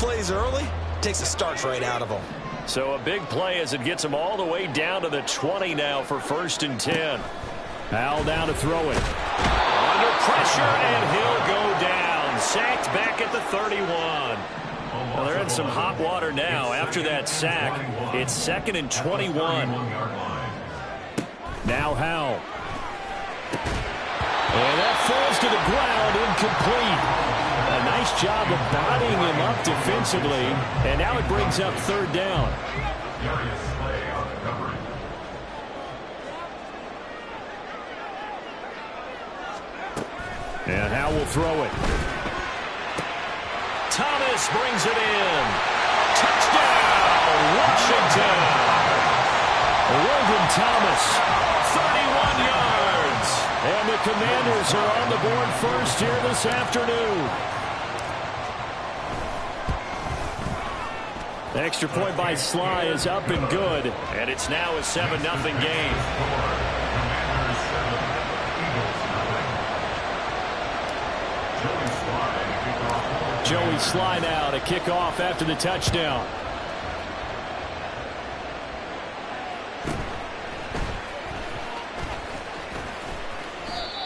plays early, takes the starch right out of them. So a big play as it gets him all the way down to the 20 now for 1st and 10. Howell down to throw it. Under pressure, and he'll go down. Sacked back at the 31. Well, they're in some hot water now after that sack. It's 2nd and 21. Now Howell. And that falls to the ground, incomplete. A nice job of bodying him up defensively. And now it brings up 3rd down. And Howell will throw it. Thomas brings it in. Touchdown, Washington. Logan Thomas. 31 yards. And the Commanders are on the board first here this afternoon. The extra point by Sly is up and good. And it's now a 7-0 game. Joey Sly now to kick off after the touchdown.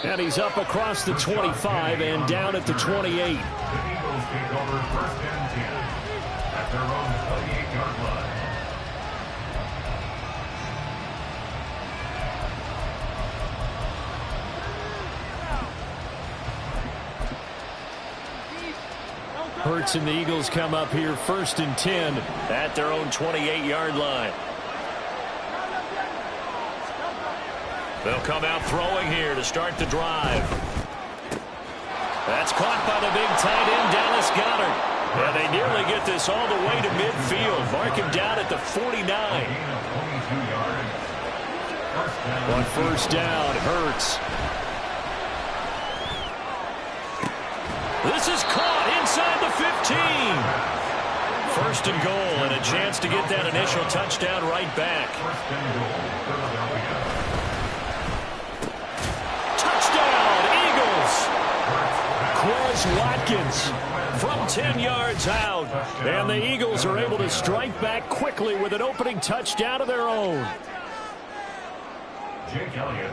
And he's up across the 25 and down at the 28. The Eagles take over 1st and 10 at their own 28-yard line. Hurts and the Eagles come up here 1st and 10 at their own 28-yard line. They'll come out throwing here to start the drive. That's caught by the big tight end, Dallas Goedert. And they nearly get this all the way to midfield. Mark him down at the 49. On 1st down, Hurts. This is caught inside the 15. 1st and goal, and a chance to get that initial touchdown right back. Touchdown, Eagles. Quez Watkins from 10 yards out. And the Eagles are able to strike back quickly with an opening touchdown of their own.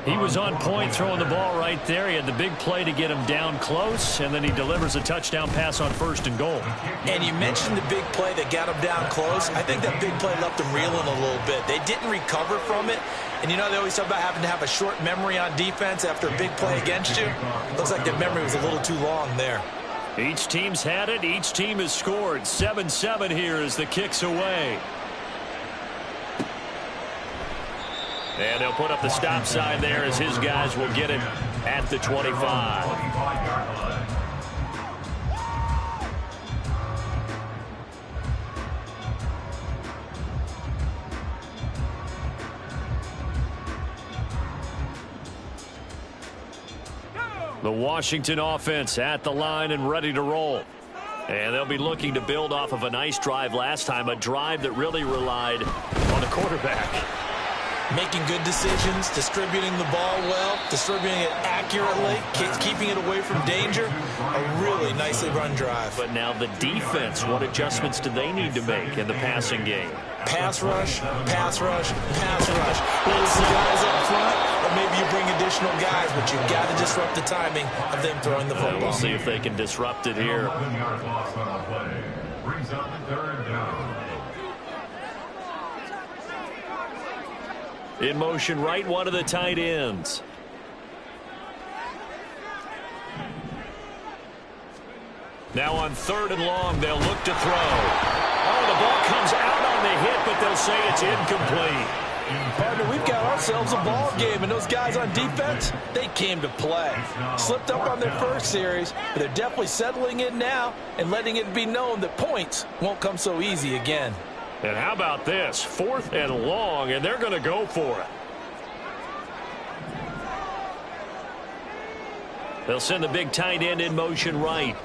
He was on point throwing the ball right there. He had the big play to get him down close, and then he delivers a touchdown pass on 1st and goal. And you mentioned the big play that got him down close. I think that big play left him reeling a little bit. They didn't recover from it. And you know they always talk about having to have a short memory on defense after a big play against you. Looks like the memory was a little too long there. Each team's had it. Each team has scored. 7-7 here as the kick's away. And they'll put up the stop sign there as his guys will get it at the 25. The Washington offense at the line and ready to roll. And they'll be looking to build off of a nice drive last time, a drive that really relied on the quarterback. Making good decisions, distributing the ball well, distributing it accurately, keeping it away from danger. A really nicely run drive. But now the defense, what adjustments do they need to make in the passing game? Pass rush, pass rush, pass rush. Whether it's the guys up front, or maybe you bring additional guys, but you've got to disrupt the timing of them throwing the football. We'll see if they can disrupt it here. Brings up the 3rd down. In motion right, one of the tight ends. Now on 3rd and long, they'll look to throw. Oh, the ball comes out on the hit, but they'll say it's incomplete. Partner, we've got ourselves a ball game, and those guys on defense, they came to play. Slipped up on their first series, but they're definitely settling in now and letting it be known that points won't come so easy again. And how about this? 4th and long, and they're going to go for it. They'll send the big tight end in motion right.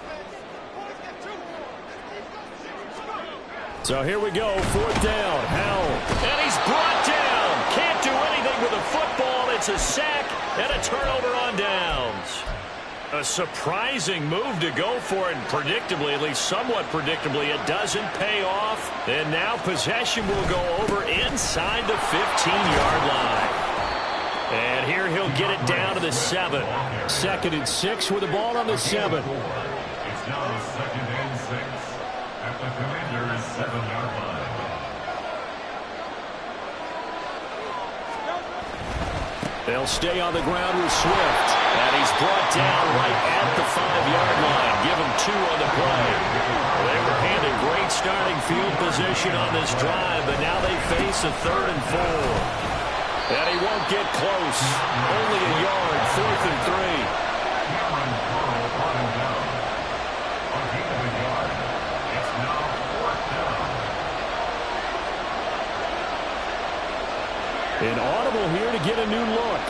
So here we go, 4th down, Howell. And he's brought down. Can't do anything with a football. It's a sack and a turnover on downs. A surprising move to go for it, and predictably, at least somewhat predictably, it doesn't pay off. And now possession will go over inside the 15-yard line. And here he'll get it down to the 7. 2nd and 6 with the ball on the 7. It's now 2nd and 6 at the Commander's 7-yard line. They'll stay on the ground with Swift. And he's brought down right at the 5-yard line. Give him 2 on the play. They were handed great starting field position on this drive, but now they face a 3rd and 4. And he won't get close. Only a yard, 4th and 3. An audible here to get a new look.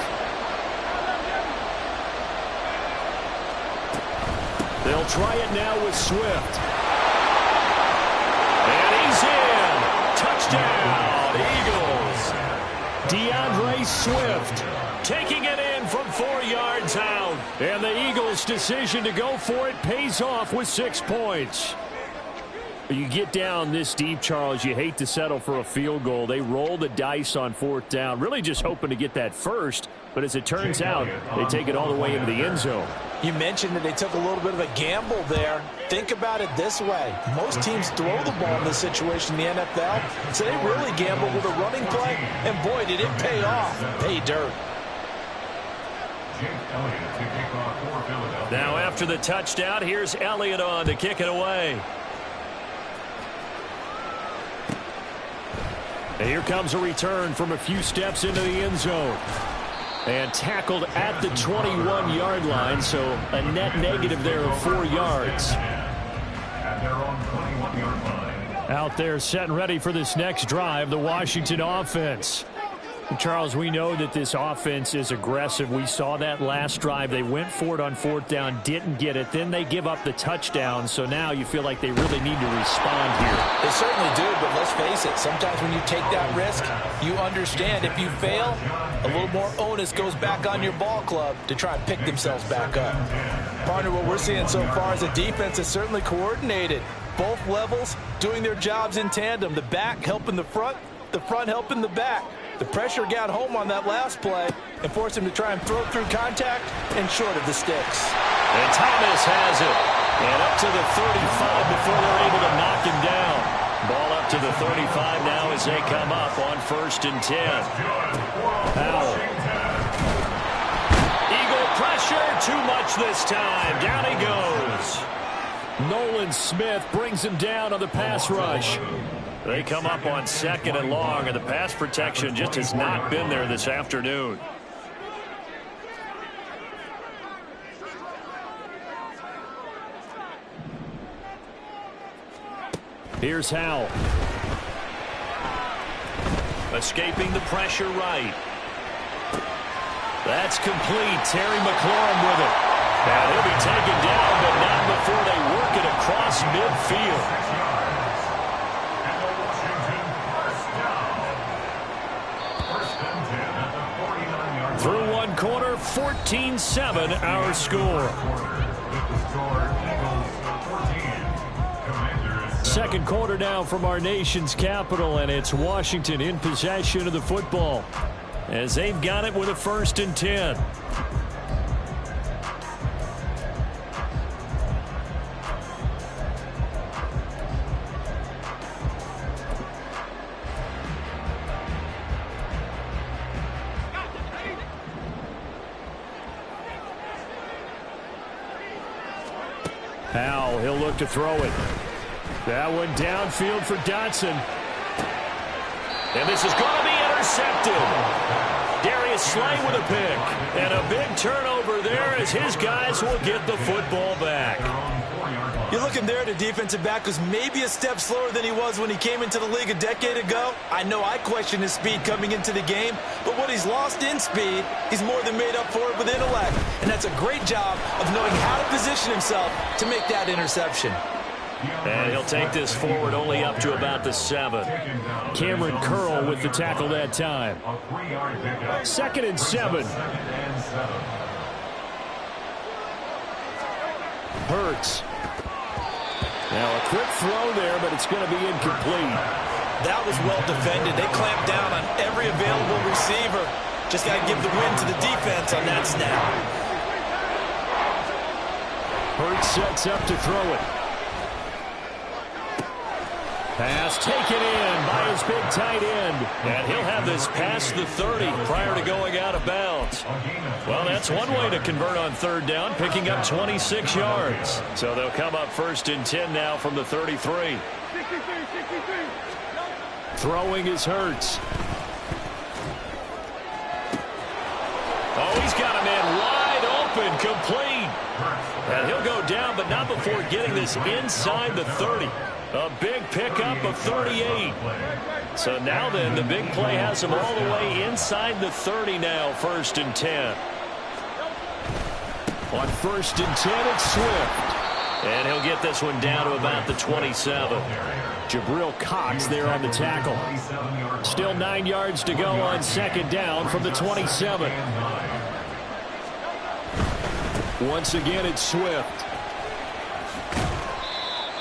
They'll try it now with Swift. And he's in. Touchdown, Eagles. DeAndre Swift Taking it in from 4 yards out. And the Eagles' decision to go for it pays off with 6 points. You get down this deep, Charles, you hate to settle for a field goal. They roll the dice on 4th down, really just hoping to get that first. But as it turns out, they take it all the way into the end zone. You mentioned that they took a little bit of a gamble there. Think about it this way. Most teams throw the ball in this situation in the NFL, so they really gambled with a running play, and boy, did it pay off. Pay dirt. Now after the touchdown, here's Elliott on to kick it away. And here comes a return from a few steps into the end zone. And tackled at the 21-yard line, so a net negative there of 4 yards. Out there set and ready for this next drive, the Washington offense. Charles, we know that this offense is aggressive. We saw that last drive. They went for it on 4th down, didn't get it. Then they give up the touchdown, so now you feel like they really need to respond here. They certainly do, but let's face it. Sometimes when you take that risk, you understand if you fail, a little more onus goes back on your ball club to try and pick themselves back up. Partner, what we're seeing so far is a defense is certainly coordinated. Both levels doing their jobs in tandem. The back helping the front helping the back. The pressure got home on that last play and forced him to try and throw through contact and short of the sticks. And Thomas has it. And up to the 35 before they're able to knock him down. Ball up to the 35 now as they come up on 1st and 10. Powell. Eagle pressure, too much this time. Down he goes. Nolan Smith brings him down on the pass rush. They come up on 2nd and long, and the pass protection just has not been there this afternoon. Here's Howell. Escaping the pressure right. That's complete. Terry McLaurin with it. And he'll be taken down, but not before they work it across midfield. Through one quarter, 14-7 our score. Second quarter now from our nation's capital, and it's Washington in possession of the football as they've got it with a 1st and 10. Powell, he'll look to throw it. That one downfield for Dotson. And this is going to be intercepted. Darius Slay with a pick. And a big turnover there as his guys will get the football back. You're looking there at a defensive back who's maybe a step slower than he was when he came into the league a decade ago. I know I questioned his speed coming into the game, but what he's lost in speed, he's more than made up for it with intellect. And that's a great job of knowing how to position himself to make that interception. And he'll take this forward only up to about the 7. Cameron Curl with the tackle that time. 2nd and 7. Hurts. Now a quick throw there, but it's going to be incomplete. That was well defended. They clamped down on every available receiver. Just got to give the win to the defense on that snap. Hurts sets up to throw it. Pass taken in by his big tight end. And he'll have this past the 30 prior to going out of bounds. Well, that's one way to convert on third down, picking up 26 yards. So they'll come up 1st and 10 now from the 33. Throwing is Hurts. Oh, he's got a man wide open, complete. And he'll go down, but not before getting this inside the 30. A big pickup of 38. So now then, the big play has him all the way inside the 30 now, 1st and 10. On 1st and 10, it's Swift. And he'll get this one down to about the 27. Jabril Cox there on the tackle. Still 9 yards to go on 2nd down from the 27. Once again, it's Swift.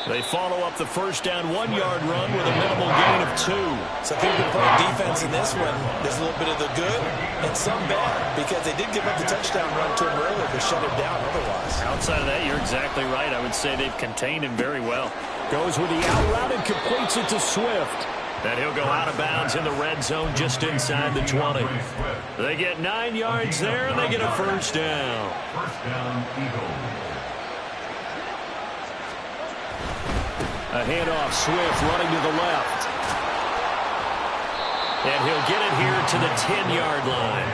They follow up the 1st down 1-yard run with a minimal gain of 2. So if you've been playing defense in this one, there's a little bit of the good and some bad, because they did give up the touchdown run to him earlier to shut him down otherwise. Outside of that, you're exactly right. I would say they've contained him very well. Goes with the out route and completes it to Swift. And he'll go out of bounds in the red zone just inside the 20. They get 9 yards there, and they get a 1st down. 1st down, Eagles. A handoff, Swift running to the left. And he'll get it here to the 10-yard line.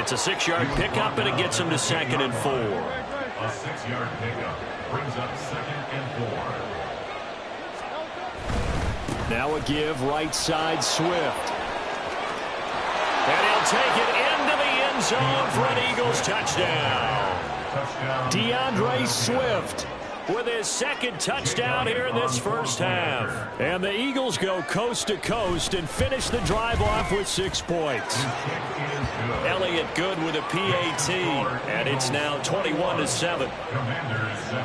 It's a 6-yard pickup, and it gets him to 2nd and 4. A 6-yard pickup brings up 2nd and 4. Now a give, right side, Swift. And he'll take it into the end zone for an Eagles touchdown. DeAndre Swift with his 2nd touchdown here in this 1st half. And the Eagles go coast to coast and finish the drive off with 6 points. Elliott good with a PAT, and it's now 21-7. Commanders 7.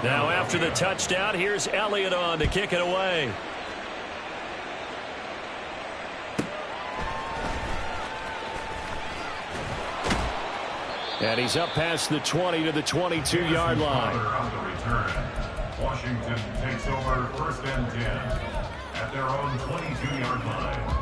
Now after the touchdown, here's Elliott on to kick it away. And he's up past the 20 to the 22-yard line. On the return, Washington takes over 1st and 10 at their own 22-yard line.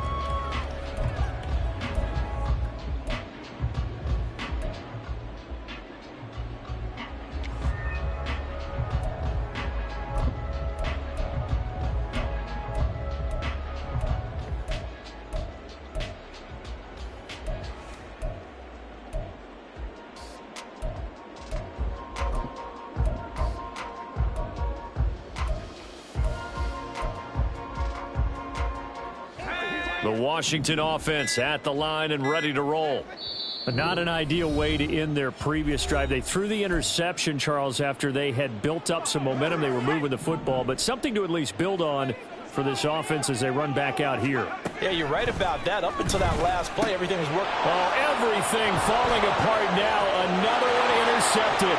The Washington offense at the line and ready to roll. Not an ideal way to end their previous drive. They threw the interception, Charles, after they had built up some momentum. They were moving the football, but something to at least build on for this offense as they run back out here. Yeah, you're right about that. Up until that last play, everything was working. Oh, everything falling apart now. Another one intercepted.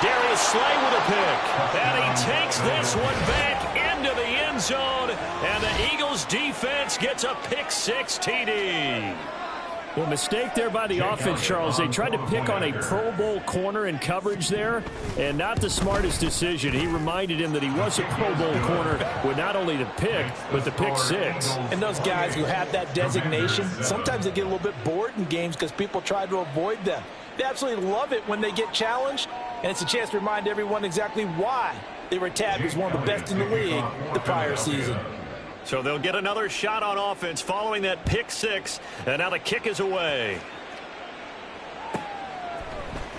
Darius Slay with a pick. And he takes this one back into the end zone. And the Eagles defense gets a pick-6 TD. Well, mistake there by the offense, Charles. They tried to pick on a Pro Bowl corner in coverage there, and not the smartest decision. He reminded him that he was a Pro Bowl corner with not only the pick, but the pick-6. And those guys who have that designation, sometimes they get a little bit bored in games because people try to avoid them. They absolutely love it when they get challenged, and it's a chance to remind everyone exactly why they were tabbed as one of the best in the league the prior season. So they'll get another shot on offense following that pick-6, and now the kick is away.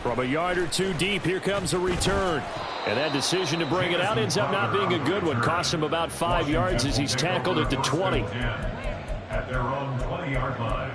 From a yard or two deep, here comes a return. And that decision to bring it out ends up not being a good one. Costs him about 5 yards as he's tackled at the 20. At their own 20-yard line.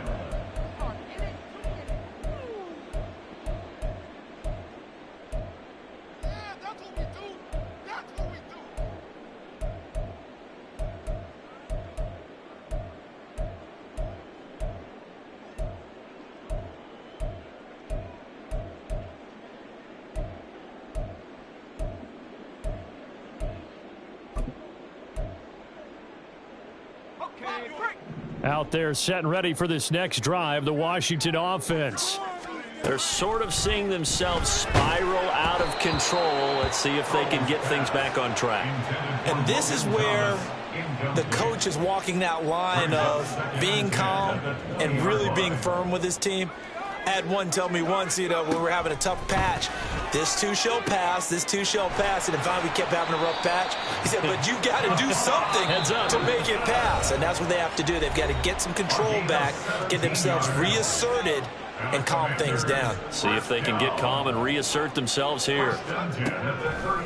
Out there set and ready for this next drive, the Washington offense. They're sort of seeing themselves spiral out of control. Let's see if they can get things back on track. And this is where the coach is walking that line of being calm and really being firm with his team. I had one tell me once, when we were having a tough patch, this too shall pass, this too shall pass. And finally we kept having a rough patch. He said, but you got to do something to make it pass. And that's what they have to do. They've got to get some control back, get themselves reasserted, and calm things down. See if they can get calm and reassert themselves here.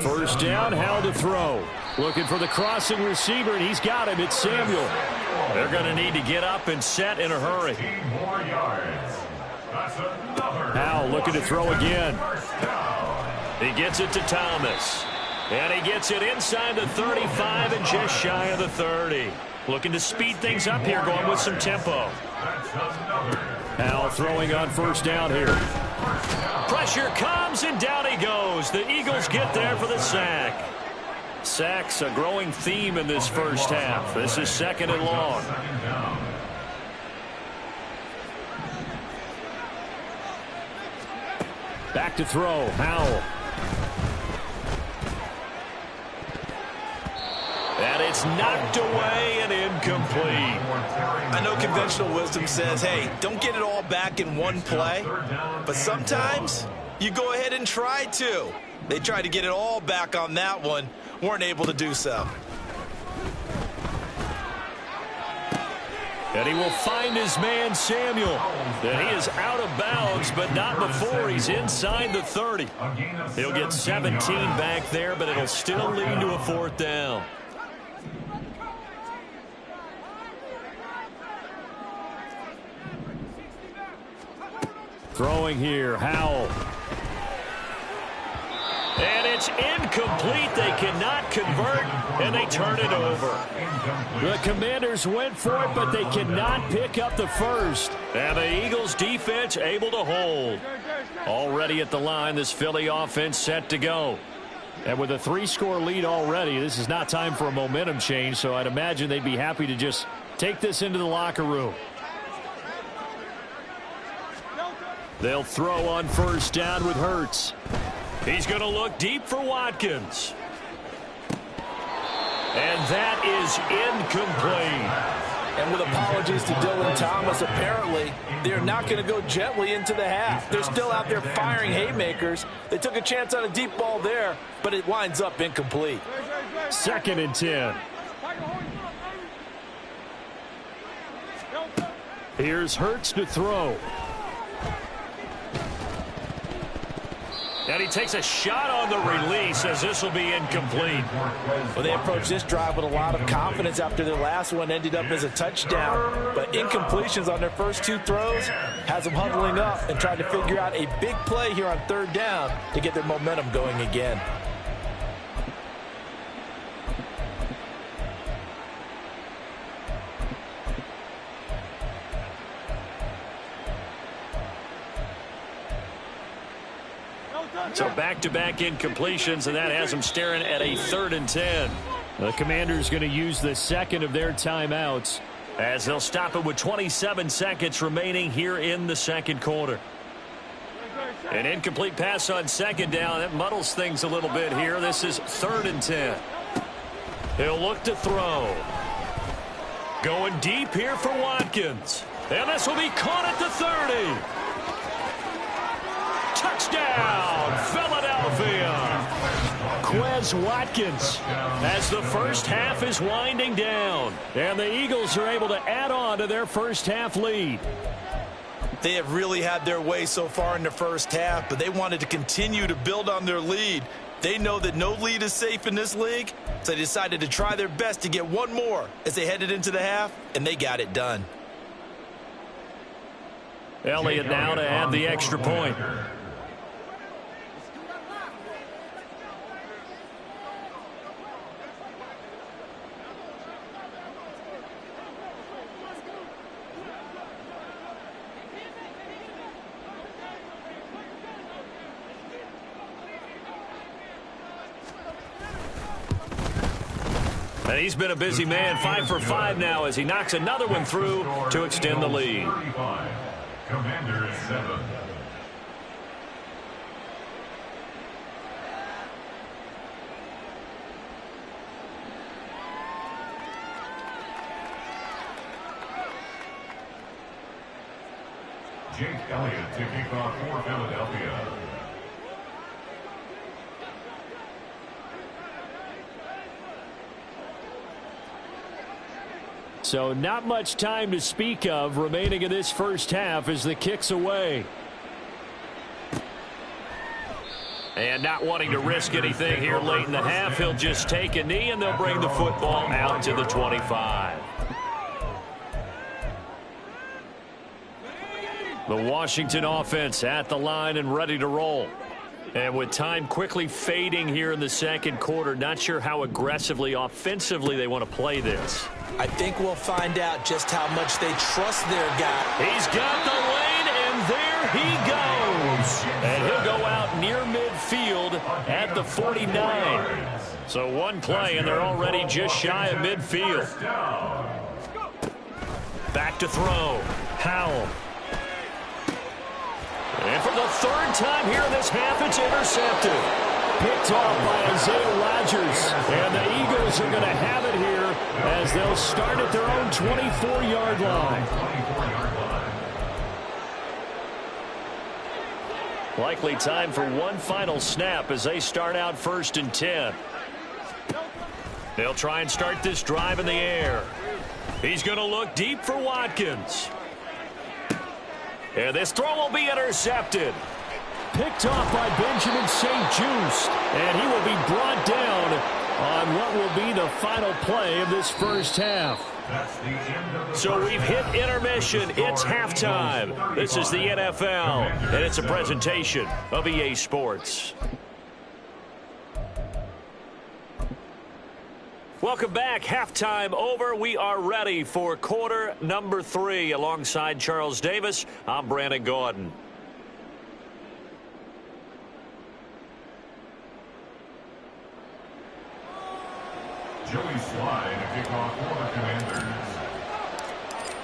First down, how to throw. Looking for the crossing receiver, and he's got him. It's Samuel. They're going to need to get up and set in a hurry. Howell looking to throw again. He gets it to Thomas. And he gets it inside the 35 and just shy of the 30. Looking to speed things up here, going with some tempo. Howell throwing on first down here. Pressure comes, and down he goes. The Eagles get there for the sack. Sacks a growing theme in this first half. This is second and long. Back to throw, Howell. And it's knocked away and incomplete. I know conventional wisdom says, hey, don't get it all back in one play. But sometimes you go ahead and try to. They tried to get it all back on that one. Weren't able to do so. And he will find his man, Samuel. And he is out of bounds, but not before he's inside the 30. He'll get 17 back there, but it'll still lead to a fourth down. Throwing here, Howell. And it's incomplete. They cannot convert, and they turn it over. The Commanders went for it, but they cannot pick up the first. And the Eagles defense able to hold. Already at the line, this Philly offense set to go. And with a 3-score lead already, this is not time for a momentum change, so I'd imagine they'd be happy to just take this into the locker room. They'll throw on first down with Hurts. He's going to look deep for Watkins. And that is incomplete. And with apologies to Dylan Thomas, apparently they're not going to go gently into the half. They're still out there firing haymakers. They took a chance on a deep ball there, but it winds up incomplete. Second and 10. Here's Hurts to throw. And he takes a shot on the release as this will be incomplete. Well, they approached this drive with a lot of confidence after their last one ended up as a touchdown. But incompletions on their first 2 throws has them huddling up and trying to figure out a big play here on third down to get their momentum going again. So back-to-back incompletions, and that has them staring at a 3rd and 10. The Commanders going to use the second of their timeouts as they'll stop it with 27 seconds remaining here in the second quarter. An incomplete pass on second down. That muddles things a little bit here. This is 3rd and 10. He'll look to throw. Going deep here for Watkins. And this will be caught at the 30. Touchdown, Philadelphia. Quez Watkins. As the first half is winding down. And the Eagles are able to add on to their first half lead. They have really had their way so far in the first half, but they wanted to continue to build on their lead. They know that no lead is safe in this league, so they decided to try their best to get one more as they headed into the half, and they got it done. Elliott now to add the extra point. And he's been a busy man, 5 for 5 now as he knocks another one through to extend the lead. Commanders 7. Jake Elliott to kick off for Philadelphia. So not much time to speak of remaining in this first half as the kick's away. And not wanting to risk anything here late in the half, he'll just take a knee and they'll bring the football out to the 25. The Washington offense at the line and ready to roll. And with time quickly fading here in the second quarter, not sure how aggressively, offensively they want to play this. I think we'll find out just how much they trust their guy. He's got the lane, and there he goes. And he'll go out near midfield at the 49. So one play, and they're already just shy of midfield. Back to throw. Howell. And for the third time here in this half, it's intercepted. Picked off by Isaiah Rodgers. And the Eagles are going to have it here as they'll start at their own 24-yard line. Likely time for one final snap as they start out 1st and 10. They'll try and start this drive in the air. He's going to look deep for Watkins. And this throw will be intercepted. Picked off by Benjamin St-Juste. And he will be brought down on what will be the final play of this first half. So we've hit intermission. It's halftime. This is the NFL, and it's a presentation of EA Sports. Welcome back. Halftime over. We are ready for quarter number 3. Alongside Charles Davis, I'm Brandon Gordon. Joey Slye to kick off for the Commanders.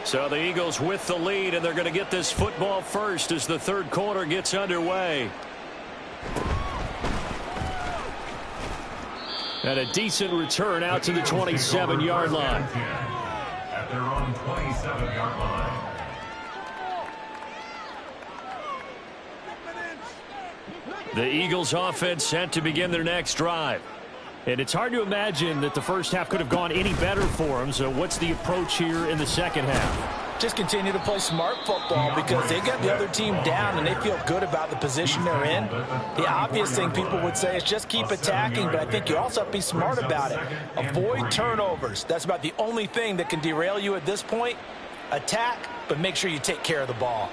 So the Eagles with the lead, and they're going to get this football first as the third quarter gets underway. And a decent return out to the 27-yard line. At their own 27-yard line. The Eagles offense set to begin their next drive. And it's hard to imagine that the first half could have gone any better for them. So what's the approach here in the second half? Just continue to play smart football because they got the other team down and they feel good about the position they're in. The obvious thing people would say is just keep attacking, but I think you also have to be smart about it. Avoid turnovers. That's about the only thing that can derail you at this point. Attack, but make sure you take care of the ball.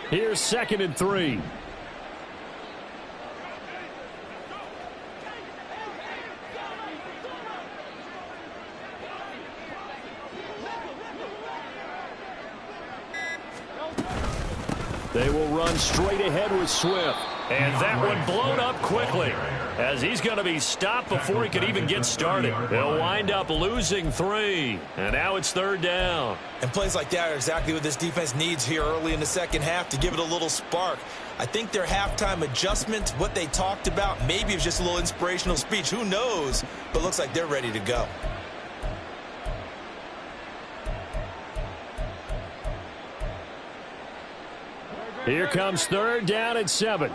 Here's 2nd and 3. They will run straight ahead with Swift. And that one blown up quickly as he's going to be stopped before he could even get started. He'll wind up losing 3. And now it's 3rd down. And plays like that are exactly what this defense needs here early in the second half to give it a little spark. I think their halftime adjustment, what they talked about, maybe it was just a little inspirational speech. Who knows? But looks like they're ready to go. Here comes 3rd down and 7.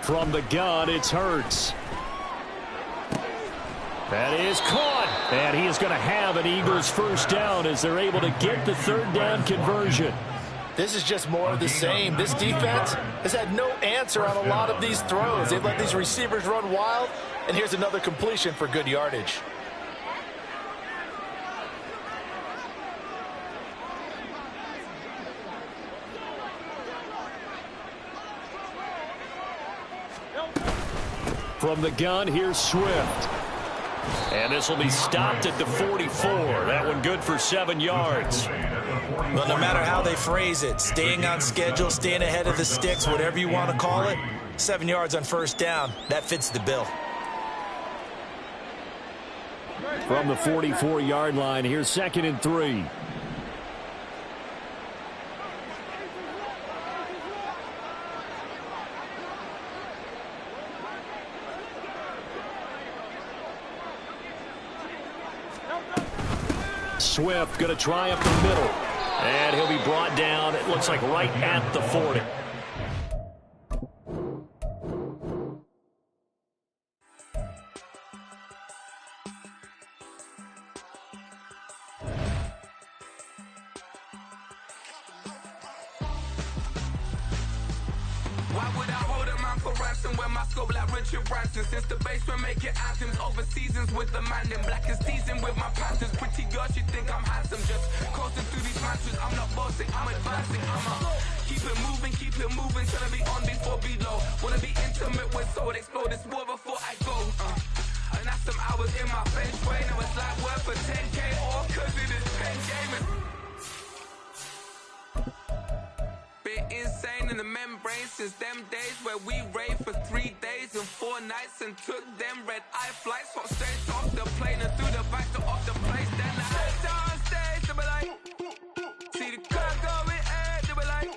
From the gun, it's Hurts. That is caught. And he is going to have an Eagles first down as they're able to get the 3rd down conversion. This is just more of the same. This defense has had no answer on a lot of these throws. They've let these receivers run wild, and here's another completion for good yardage. From the gun, here's Swift. And this will be stopped at the 44. That one good for 7 yards. Well, no matter how they phrase it, staying on schedule, staying ahead of the sticks, whatever you want to call it, 7 yards on first down, that fits the bill. From the 44-yard line, here's 2nd and 3. Swift going to try up the middle. And he'll be brought down, it looks like right at the 40. Since the basement making anthems over seasons with the man in black is teasing with my panthers. Pretty girl, she think I'm handsome. Just coasting through these matches. I'm not bossing, I'm advancing. Keep it moving, trying to be on before below. Wanna be intimate with soul, explore this war before I go. And that's some hours in my bench way. Now it's like worth for 10K or cause it is pen gaming. Been insane in the membrane since them days where we raved for 3 days and 4 nights and took them red eye flights, hop straight off the plane and through the back door of the place. Then I head on stage, they be like, see the car going, they be like,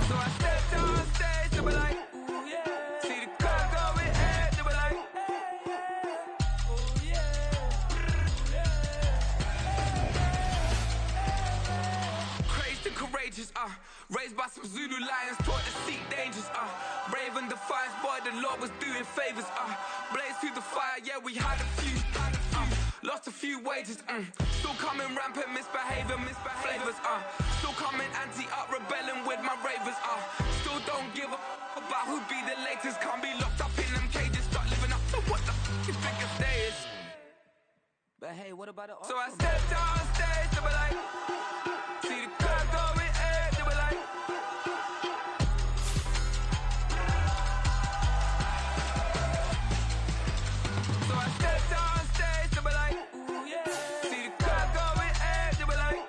so I stepped on stage, they be like, see the car going, they be like, courageous, raised by some Zulu lions, taught to seek dangers, brave and defiant, boy, the Lord was doing favors, blaze through the fire, yeah, we had a few, lost a few wages, still coming rampant, misbehavior, flavors, still coming anti-up, rebelling with my ravers, still don't give a about who be the latest, can't be locked up in them cages, start living up to what the f you think your day is. But hey, what about it? So I stepped on stage, they were like, see the crowd going, they were like, so I stepped on stage, they were like, see the crowd going, they were like,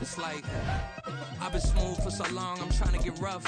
it's like I've been smooth for so long, I'm trying to get rough.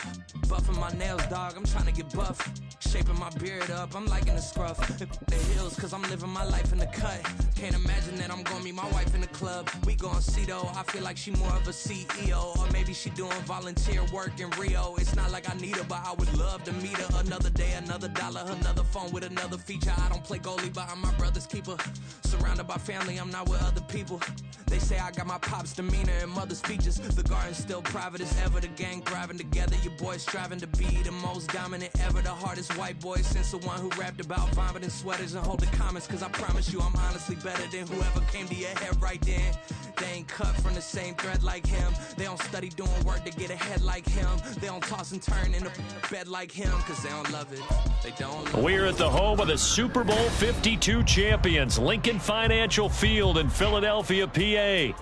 Buffing my nails, dog, I'm trying to get buff. Shaping my beard up, I'm liking the scruff. The heels, cause I'm living my life in the cut. Can't imagine that I'm gonna meet my wife in the club. We gon' see though, I feel like she more of a CEO. Or maybe she doing volunteer work in Rio. It's not like I need her, but I would love to meet her. Another day, another dollar, another phone with another feature. I don't play goalie, but I'm my brother's keeper. Surrounded by family, I'm not with other people. They say I got my pop's demeanor and mother's features. The garden's still private as ever. The gang thriving together. Your boys striving to be the most dominant ever. The hardest white boy since the one who rapped about vomiting sweaters and holding comments. Cause I promise you I'm honestly better than whoever came to your head right then. They ain't cut from the same thread like him. They don't study doing work to get ahead like him. They don't toss and turn in the bed like him. Cause they don't love it. They don't love We're at the home of the Super Bowl 52 champions, Lincoln Financial Field in Philadelphia, PA.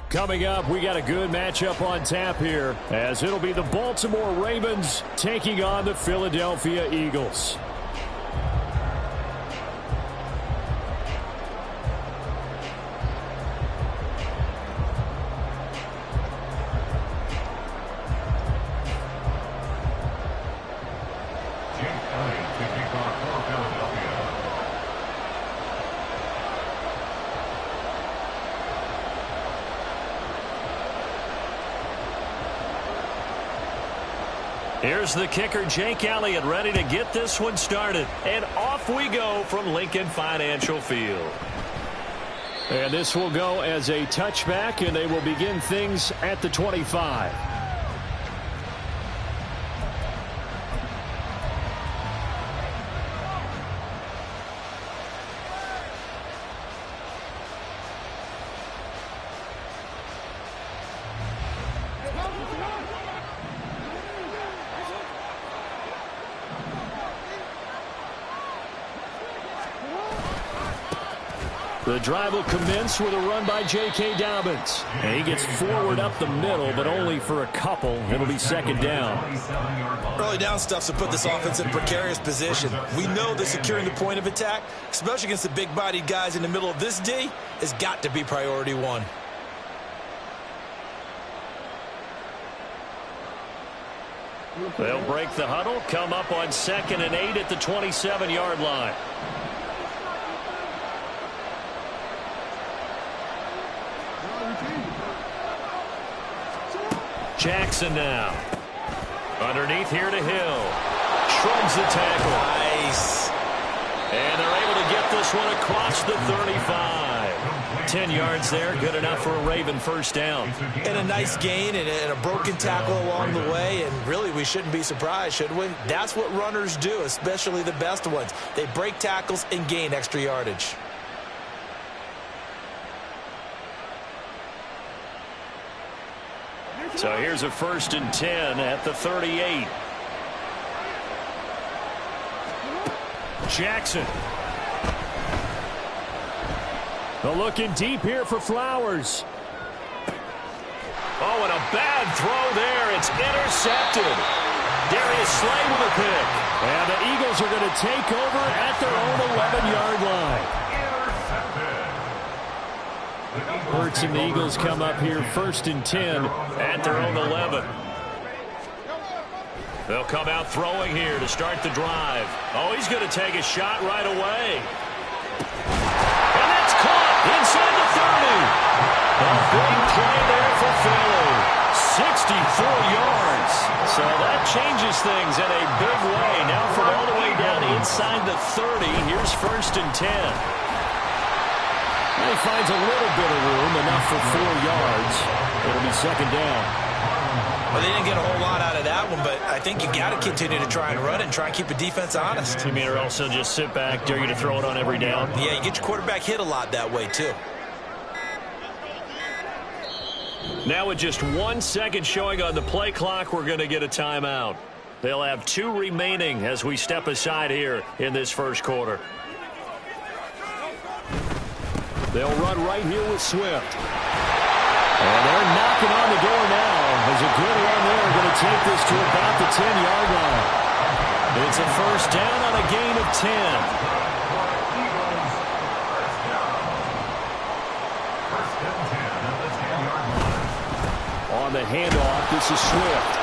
Coming up, we got a good matchup on tap here, as it'll be the Baltimore Ravens taking on the Philadelphia Eagles. Here's the kicker, Jake Elliott, ready to get this one started. And off we go from Lincoln Financial Field. And this will go as a touchback, and they will begin things at the 25. The drive will commence with a run by J.K. Dobbins. And he gets forward up the middle, but only for a couple. It'll be second down. Early down stuff's to put this offense in a precarious position. We know that securing the point of attack, especially against the big-bodied guys in the middle of this D, has got to be priority one. They'll break the huddle, come up on 2nd and 8 at the 27-yard line. Jackson now. Underneath here to Hill. Shrugs the tackle. Nice. And they're able to get this one across the 35. 10 yards there, good enough for a Raven first down. And a nice gain and a broken tackle along the way, and really we shouldn't be surprised, should we? That's what runners do, especially the best ones. They break tackles and gain extra yardage. So here's a 1st and 10 at the 38. Jackson. They're looking deep here for Flowers. Oh, and a bad throw there. It's intercepted. Darius Slay with a pick. And the Eagles are going to take over at their own 11-yard line. Hurts and the Eagles come up here 1st and 10 at their own 11. They'll come out throwing here to start the drive. Oh, he's going to take a shot right away. And that's caught inside the 30. A big play there for Philly. 64 yards. So that changes things in a big way. Now from all the way down inside the 30, here's 1st and 10. He finds a little bit of room, enough for 4 yards. It'll be second down. Well, they didn't get a whole lot out of that one, but I think you got to continue to try and run and try and keep the defense honest. You mean or also just sit back, dare you to throw it on every down? Yeah, you get your quarterback hit a lot that way, too. Now with just 1 second showing on the play clock, we're going to get a timeout. They'll have 2 remaining as we step aside here in this first quarter. They'll run right here with Swift. And they're knocking on the door now. There's a good run there. Going to take this to about the 10-yard line. It's a first down on a gain of 10. On the handoff, this is Swift.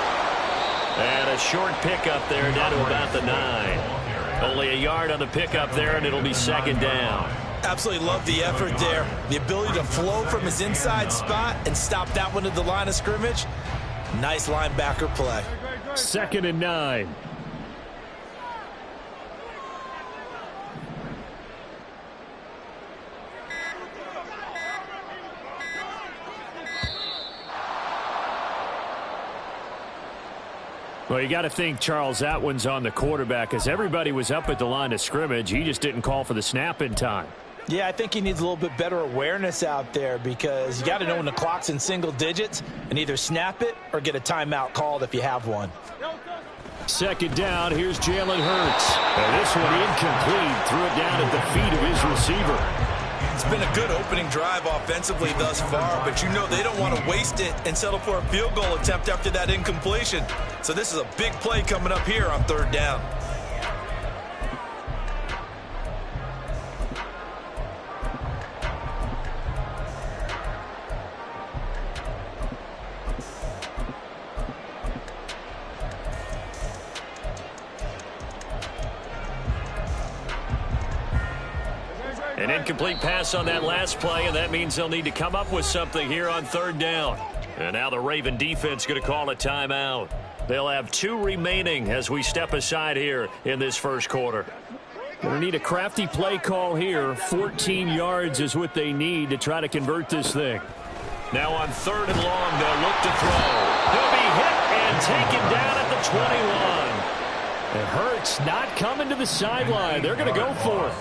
And a short pickup there down to about the 9. Only a yard on the pickup there, and it'll be second down. Absolutely love the effort there. The ability to flow from his inside spot and stop that one at the line of scrimmage. Nice linebacker play. 2nd and 9. Well, you got to think, Charles, that one's on the quarterback, as everybody was up at the line of scrimmage. He just didn't call for the snap in time. Yeah, I think he needs a little bit better awareness out there, because you got to know when the clock's in single digits and either snap it or get a timeout called if you have one. Second down, here's Jalen Hurts. And this one incomplete, threw it down at the feet of his receiver. It's been a good opening drive offensively thus far, but you know they don't want to waste it and settle for a field goal attempt after that incompletion. So this is a big play coming up here on 3rd down. An incomplete pass on that last play, and that means they'll need to come up with something here on 3rd down. And now the Raven defense going to call a timeout. They'll have 2 remaining as we step aside here in this first quarter. Going to need a crafty play call here. 14 yards is what they need to try to convert this thing. Now on 3rd and long, they'll look to throw. He'll be hit and taken down at the 21. It hurts not coming to the sideline. They're going to go for it.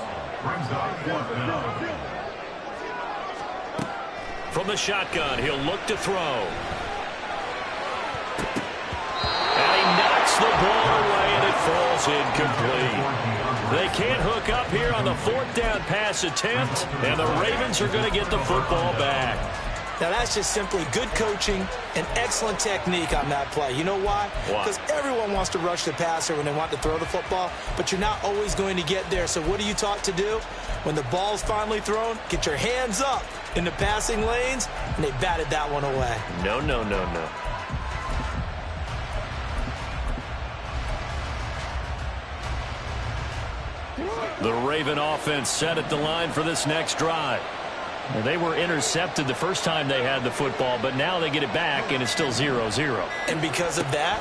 From the shotgun, he'll look to throw. And he knocks the ball away, and it falls is incomplete. They can't hook up here on the fourth down pass attempt, and the Ravens are going to get the football back. Now, that's just simply good coaching and excellent technique on that play. You know why? Because everyone wants to rush the passer when they want to throw the football, but you're not always going to get there. So what are you taught to do? When the ball's finally thrown, get your hands up in the passing lanes, and they batted that one away. No, no, no, no. The Raven offense set at the line for this next drive. Well, they were intercepted the first time they had the football, but now they get it back, and it's still 0-0. And because of that,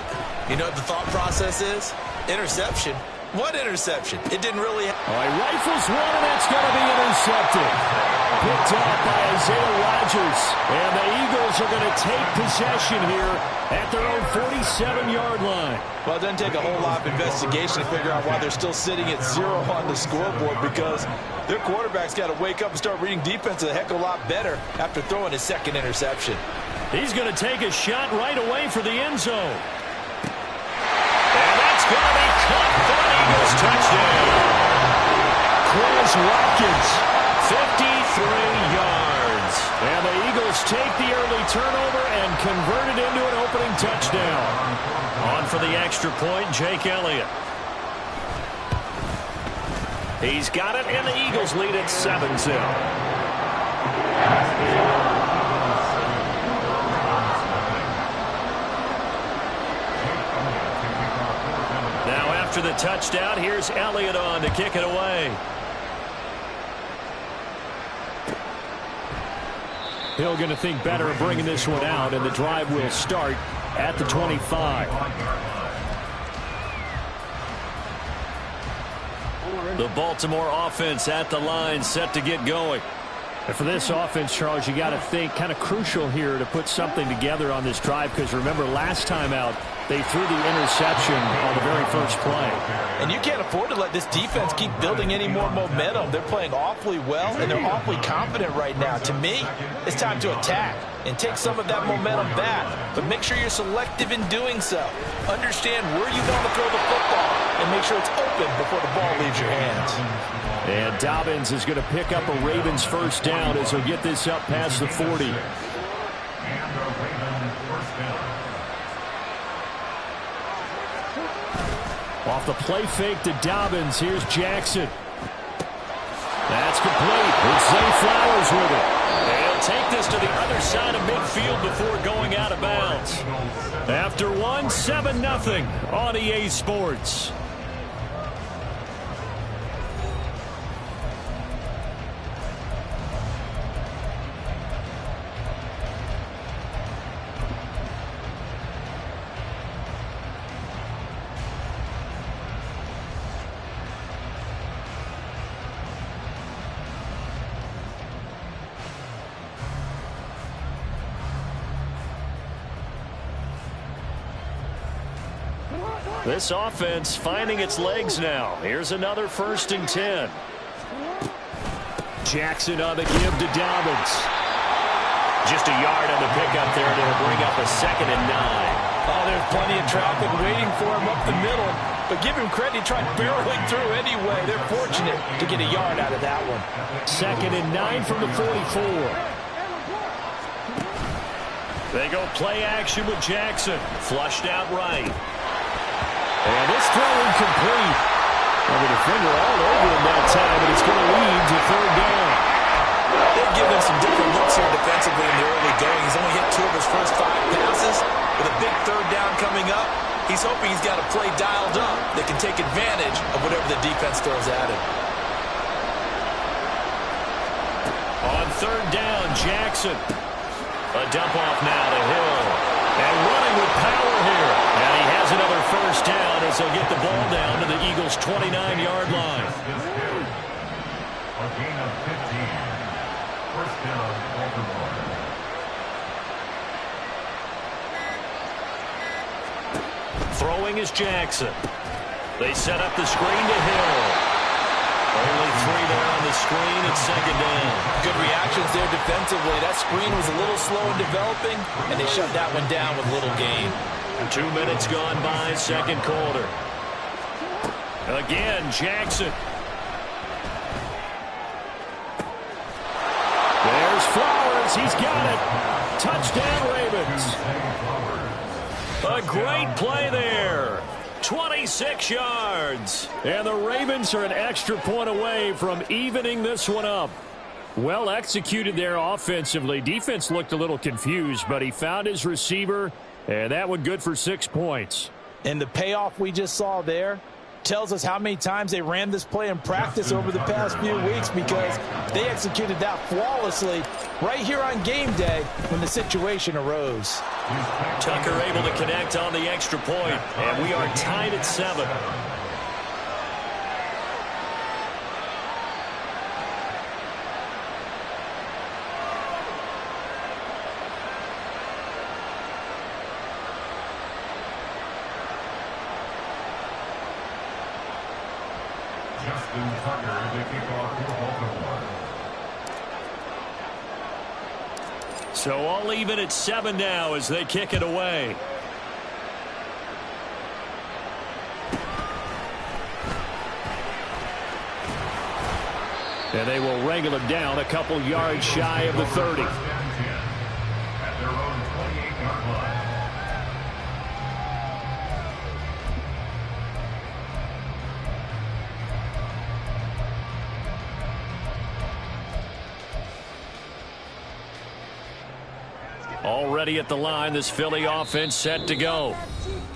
you know what the thought process is? Interception. What interception? It didn't really happen. All right, rifles one, and that's going to be intercepted. Picked up by Isaiah Rodgers. And the Eagles are going to take possession here at their own 47-yard line. Well, it doesn't take a whole lot of investigation to figure out why they're still sitting at 0 on the scoreboard, because their quarterback's got to wake up and start reading defense a heck of a lot better after throwing his second interception. He's going to take a shot right away for the end zone. And that's going to be caught for an Eagles touchdown. Chris Watkins, 53 yards. And the Eagles take the early turnover and convert it into an opening touchdown. On for the extra point, Jake Elliott. He's got it, and the Eagles lead at 7-0. Now after the touchdown, here's Elliott on to kick it away. Hill going to think better of bringing this one out, and the drive will start at the 25. The Baltimore offense at the line, set to get going. And for this offense, Charles, you got to think kind of crucial here to put something together on this drive, because remember last time out they threw the interception on the very first play. And you can't afford to let this defense keep building any more momentum. They're playing awfully well, and they're awfully confident right now. To me, it's time to attack and take some of that momentum back. But make sure you're selective in doing so. Understand where you want to throw the football and make sure it's open before the ball leaves your hands. And Dobbins is going to pick up a Ravens first down as he'll get this up past the 40. Off the play fake to Dobbins. Here's Jackson. That's complete. It's Zay Flowers with it. They'll take this to the other side of midfield before going out of bounds. After one, 7-0 on EA Sports. This offense finding its legs now. Here's another 1st and 10. Jackson on the give to Dobbins. Just a yard on the pickup there, and it'll bring up a 2nd and 9. Oh, there's plenty of traffic waiting for him up the middle. But give him credit, he tried barreling through anyway. They're fortunate to get a yard out of that one. 2nd and 9 from the 44. They go play action with Jackson. Flushed out right. And this throw incomplete. Well, the defender all over him that time, but it's going to lead to 3rd down. They've given him some different looks here defensively in the early going. He's only hit 2 of his first 5 passes. With a big 3rd down coming up, he's hoping he's got a play dialed up that can take advantage of whatever the defense throws at him. On 3rd down, Jackson. A dump off now to Hill. And running with power here. And he has another 1st down as they'll get the ball down to the Eagles' 29-yard line. A gain of 15. 1st down, Baltimore. Throwing is Jackson. They set up the screen to Hill. Only 3 there on the screen. It's 2nd down. Good reactions there defensively. That screen was a little slow in developing, and they shut that one down with little gain. 2 minutes gone by, 2nd quarter. Again, Jackson. There's Flowers. He's got it. Touchdown, Ravens. A great play there. 26 yards. And the Ravens are an extra point away from evening this one up. Well executed there offensively. Defense looked a little confused, but he found his receiver, and that one good for 6 points. And the payoff we just saw there tells us how many times they ran this play in practice over the past few weeks, because they executed that flawlessly right here on game day when the situation arose. Tucker able to connect on the extra point, and we are tied at 7. So all even at 7 now as they kick it away. And they will wrangle him down a couple yards shy of the 30. At their own 28-yard line. Already at the line, this Philly offense set to go.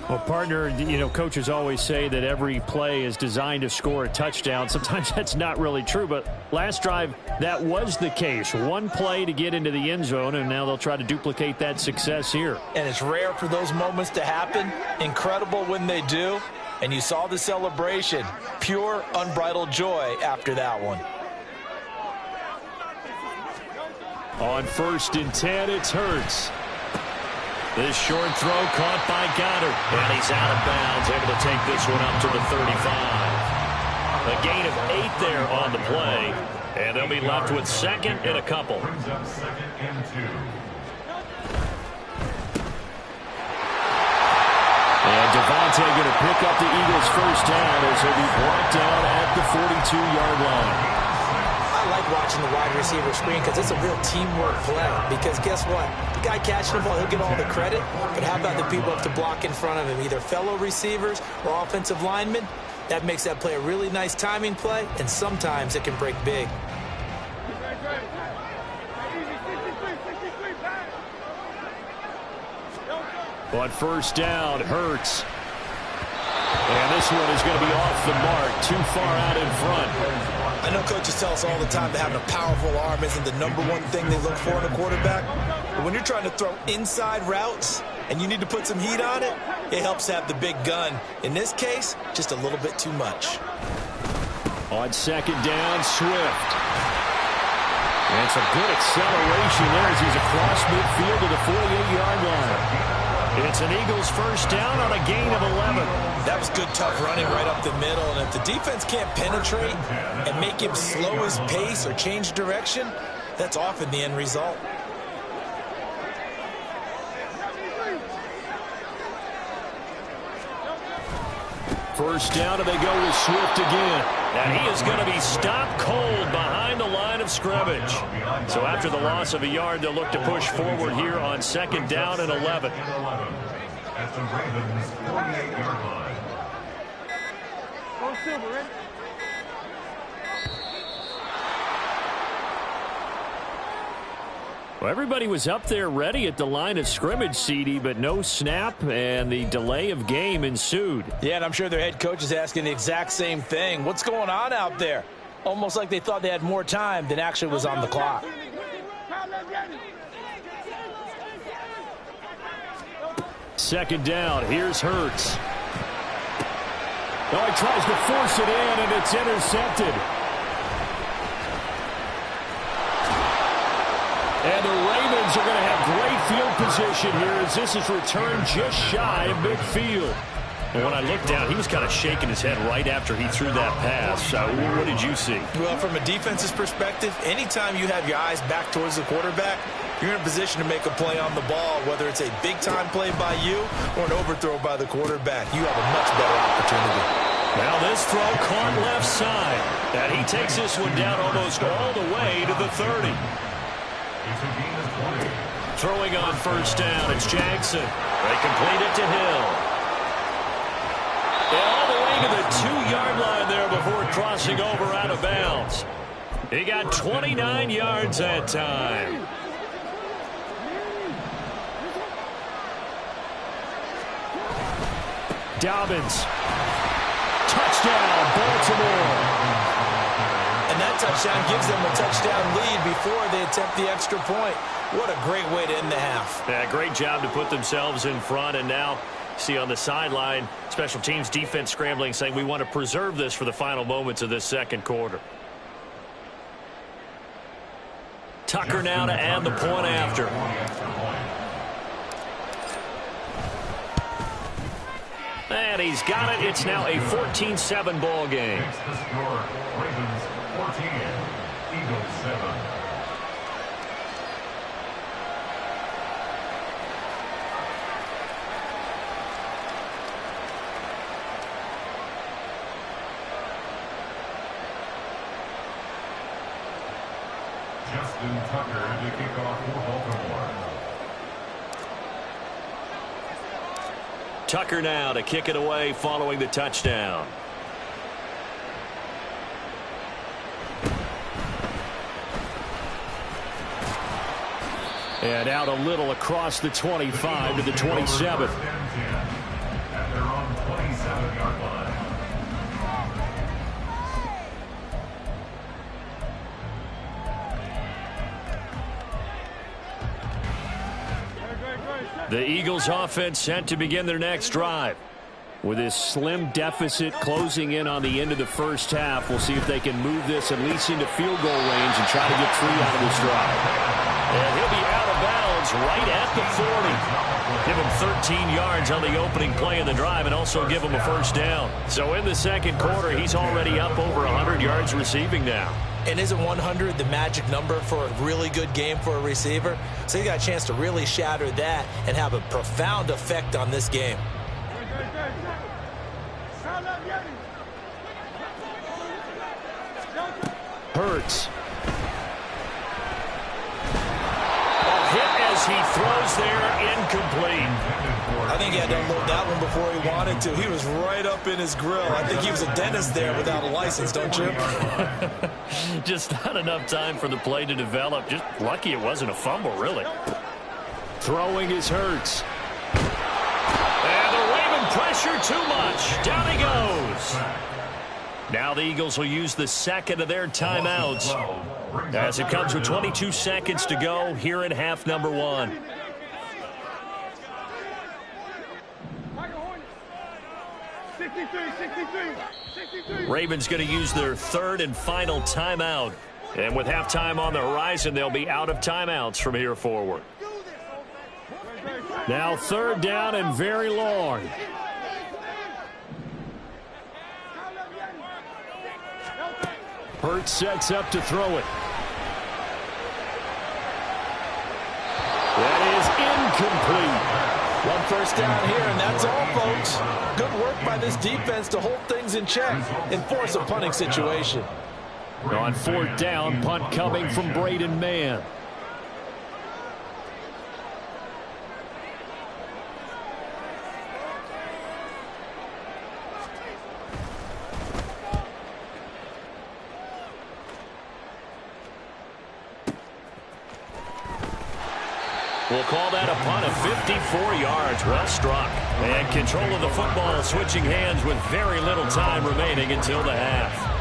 Well, partner, coaches always say that every play is designed to score a touchdown. Sometimes that's not really true, but last drive, that was the case. One play to get into the end zone, and now they'll try to duplicate that success here. And it's rare for those moments to happen. Incredible when they do. And you saw the celebration. Pure, unbridled joy after that one. On 1st and 10, it's Hurts. This short throw caught by Goddard. And he's out of bounds, able to take this one up to the 35. A gain of 8 there on the play. And they'll be left with 2nd and a couple. Brings up 2nd and 2. And Devontae going to pick up the Eagles' first down as he'll be brought down at the 42-yard line. I like watching the wide receiver screen because it's a real teamwork play. Because guess what? The guy catching the ball, he'll get all the credit. But how about the people up to block in front of him, either fellow receivers or offensive linemen? That makes that play a really nice timing play, and sometimes it can break big. On 1st down, Hurts. And this one is going to be off the mark, too far out in front. I know coaches tell us all the time that having a powerful arm isn't the #1 thing they look for in a quarterback. But when you're trying to throw inside routes and you need to put some heat on it, it helps to have the big gun. In this case, just a little bit too much. On 2nd down, Swift. And some good acceleration there as he's across midfield to the 48-yard line. It's an Eagles first down on a gain of 11. That was good, tough running right up the middle. And if the defense can't penetrate and make him slow his pace or change direction, that's often the end result. First down, and they go with Swift again. And he is going to be stopped cold behind the line of scrimmage. So after the loss of a yard, they'll look to push forward here on 2nd down and 11. At the Ravens' 48-yard line. Well, everybody was up there ready at the line of scrimmage, CD, but no snap, and the delay of game ensued. Yeah, and I'm sure their head coach is asking the exact same thing. What's going on out there? Almost like they thought they had more time than actually was on the clock. Second down, here's Hurts. Oh, he tries to force it in, and it's intercepted. And the Ravens are going to have great field position here as this is returned just shy of midfield. And when I looked down, he was kind of shaking his head right after he threw that pass. What did you see? Well, from a defense's perspective, anytime you have your eyes back towards the quarterback, you're in a position to make a play on the ball, whether it's a big-time play by you or an overthrow by the quarterback. You have a much better opportunity. Now this throw caught left side. And he takes this one down almost all the way to the 30. Throwing on first down, it's Jackson. They complete it to Hill. And all the way to the 2-yard line there before crossing over out of bounds. He got 29 yards that time. Dobbins. Touchdown, Baltimore. And that touchdown gives them a touchdown lead before they attempt the extra point. What a great way to end the half. Yeah, great job to put themselves in front. And now, see on the sideline, special teams defense scrambling, saying we want to preserve this for the final moments of this second quarter. Tucker now to add the point after. And he's got it. It's now a 14-7 ball game. The score, Ravens 14, Eagles 7. Justin Tucker to kick off for Baltimore. Tucker now to kick it away following the touchdown. And out a little across the 25 to the 27. At their own 27-yard line. The Eagles offense set to begin their next drive. With this slim deficit closing in on the end of the first half, we'll see if they can move this at least into field goal range and try to get 3 out of this drive. And he'll be out of bounds right at the 40. Give him 13 yards on the opening play of the drive and also give him a first down. So in the second quarter, he's already up over 100 yards receiving now. And isn't 100 the magic number for a really good game for a receiver? So he got a chance to really shatter that and have a profound effect on this game. Hurts. A hit as he throws there, incomplete. I think he had to unload that one before he wanted to. He was right up in his grill. I think he was a dentist there without a license, don't you? Just not enough time for the play to develop. Just lucky it wasn't a fumble, really. Throwing is Hurts. And the Raven pressure too much. Down he goes. Now the Eagles will use the second of their timeouts as it comes with 22 seconds to go here in half number 1. Ravens going to use their third and final timeout. And with halftime on the horizon, they'll be out of timeouts from here forward. Now third down and very long. Hurts sets up to throw it. That is incomplete. One first down here, and that's all, folks. Good work by this defense to hold things in check and force a punting situation. On fourth down, punt coming from Braden Mann. We'll call that a punt of 54 yards. Well struck. And control of the football switching hands with very little time remaining until the half.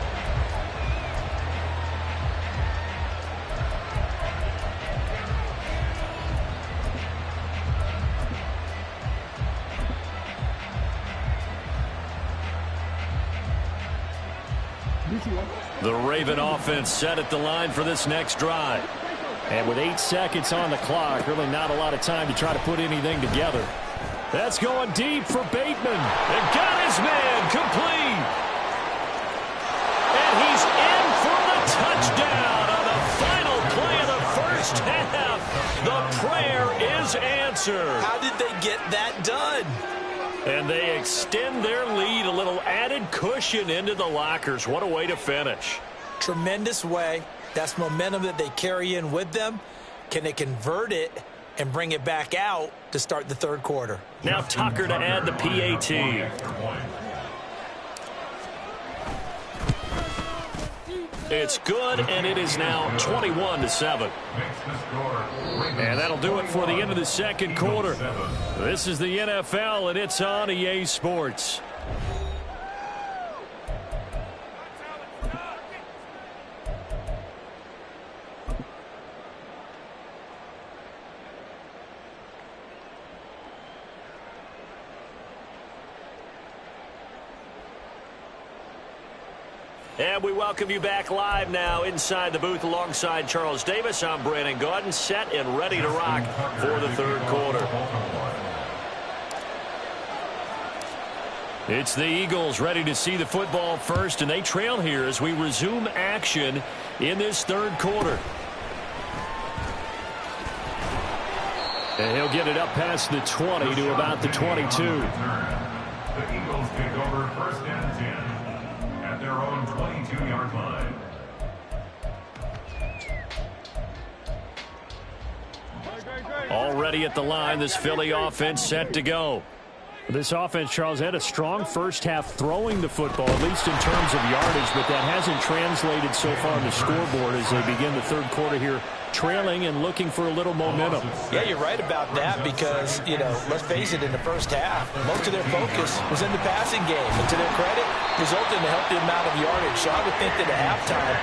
The Raven offense set at the line for this next drive. And with 8 seconds on the clock, really not a lot of time to try to put anything together. That's going deep for Bateman. And got his man complete. And he's in for the touchdown on the final play of the first half. The prayer is answered. How did they get that done? And they extend their lead, a little added cushion into the lockers. What a way to finish. Tremendous way. That's momentum that they carry in with them. Can they convert it and bring it back out to start the third quarter? Now Tucker to add the PAT. It's good, and it is now 21-7. And that'll do it for the end of the second quarter. This is the NFL, and it's on EA Sports. And we welcome you back live now inside the booth alongside Charles Davis. I'm Brandon Gaudin, set and ready to rock for the third quarter. It's the Eagles ready to see the football first, and they trail here as we resume action in this third quarter. And he'll get it up past the 20 to about the 22. The Eagles take over first and 10 at their own 22-yard line. Already at the line, this Philly offense set to go. This offense, Charles, had a strong first half throwing the football, at least in terms of yardage, but that hasn't translated so far on the scoreboard as they begin the third quarter here, trailing and looking for a little momentum. Yeah, you're right about that because, let's face it, in the first half, most of their focus was in the passing game. And to their credit, resulted in a healthy amount of yardage. So I would think that at halftime,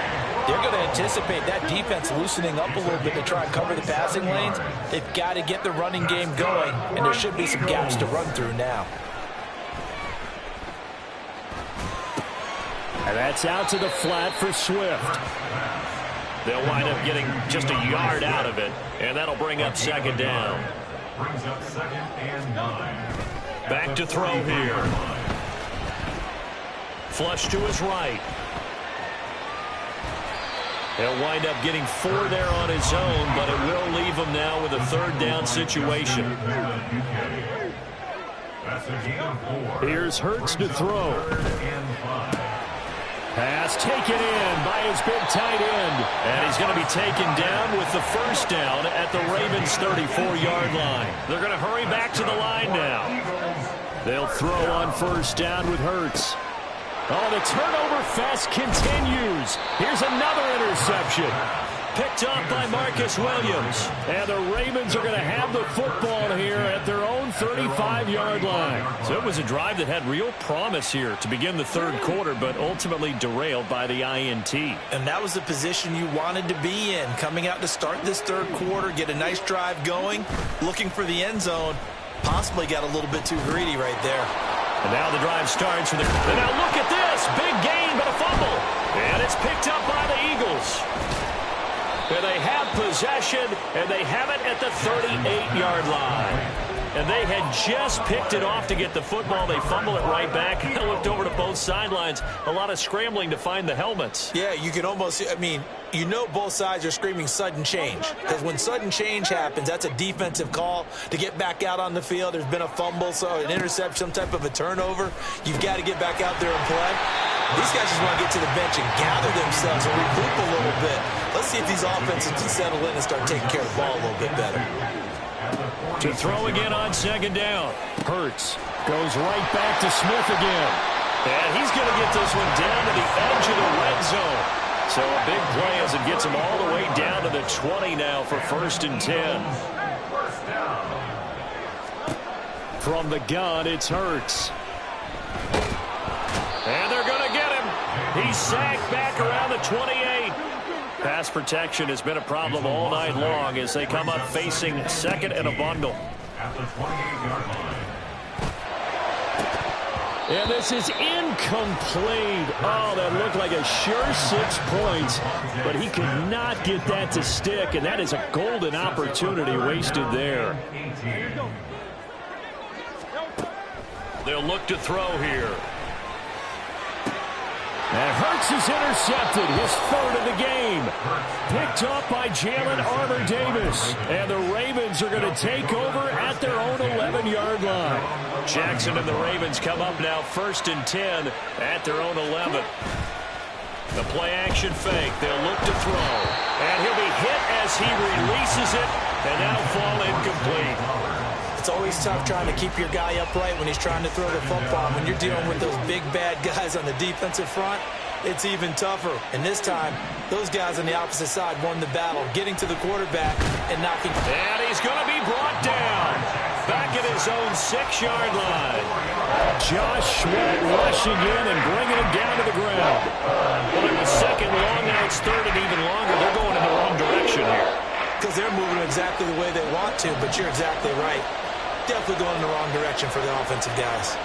they're going to anticipate that defense loosening up a little bit to try and cover the passing lanes. They've got to get the running game going, and there should be some gaps to run through now. And that's out to the flat for Swift. They'll wind up getting just a yard out of it, and that'll bring up second down. Brings up second and 9. Back to throw here. Flush to his right. He'll wind up getting 4 there on his own, but it will leave him now with a third down situation. Here's Hurts to throw. Pass taken in by his big tight end. And he's going to be taken down with the first down at the Ravens' 34-yard line. They're going to hurry back to the line now. They'll throw on first down with Hurts. Oh, the turnover fest continues. Here's another interception. Picked up by Marcus Williams. And the Ravens are going to have the football here at their own 35-yard line. So it was a drive that had real promise here to begin the third quarter, but ultimately derailed by the INT. And that was the position you wanted to be in. Coming out to start this third quarter, get a nice drive going, looking for the end zone. Possibly got a little bit too greedy right there. And now the drive starts for the... And now look at this. Big gain, but a fumble. And it's picked up by the Eagles. And they have possession, and they have it at the 38-yard line. And they had just picked it off to get the football. They fumble it right back. I looked over to both sidelines. A lot of scrambling to find the helmets. Yeah, you can almost, both sides are screaming sudden change. Because when sudden change happens, that's a defensive call to get back out on the field. There's been a fumble, so an interception, some type of a turnover. You've got to get back out there and play. These guys just want to get to the bench and gather themselves and regroup a little bit. Let's see if these offenses can settle in and start taking care of the ball a little bit better. To throw again on second down. Hurts goes right back to Smith again. And he's going to get this one down to the edge of the red zone. So a big play as it gets him all the way down to the 20 now for first and 10. From the gun, it's Hurts. And they're going to get him. He's sacked back around the 28. Pass protection has been a problem all night long as they come up facing second and a bundle. At the 28-yard line. And this is incomplete. Oh, that looked like a sure 6 points, but he could not get that to stick, and that is a golden opportunity wasted there. They'll look to throw here. And Hurts This is intercepted, his third of the game. Picked up by Jalen Armour-Davis. And the Ravens are going to take over at their own 11-yard line. Jackson and the Ravens come up now 1st and 10 at their own 11. The play-action fake. They'll look to throw. And he'll be hit as he releases it, and that'll fall incomplete. It's always tough trying to keep your guy upright when he's trying to throw the football. When you're dealing with those big, bad guys on the defensive front, it's even tougher. And this time, those guys on the opposite side won the battle, getting to the quarterback and knocking. And he's going to be brought down back at his own 6-yard line. Josh Sweat rushing in and bringing him down to the ground. Well, it was second long, now it's third and even longer. They're going in the wrong direction here. Because they're moving exactly the way they want to, but you're exactly right. Definitely going in the wrong direction for the offensive guys.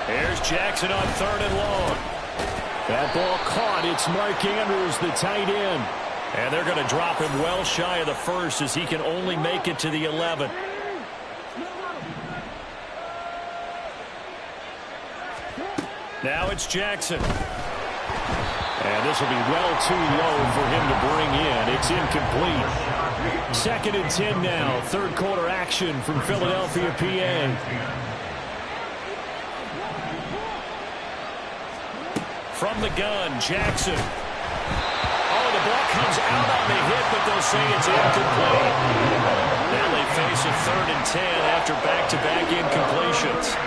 Here's Jackson on 3rd and long. That ball caught. It's Mark Andrews, the tight end. And they're going to drop him well shy of the 1st as he can only make it to the 11. Now it's Jackson. And this will be well too low for him to bring in. It's incomplete. 2nd and 10 now. 3rd quarter action from Philadelphia, PA. From the gun, Jackson. Oh, the ball comes out on the hit, but they'll say it's incomplete. Now they face a 3rd and 10 after back-to-back incompletions.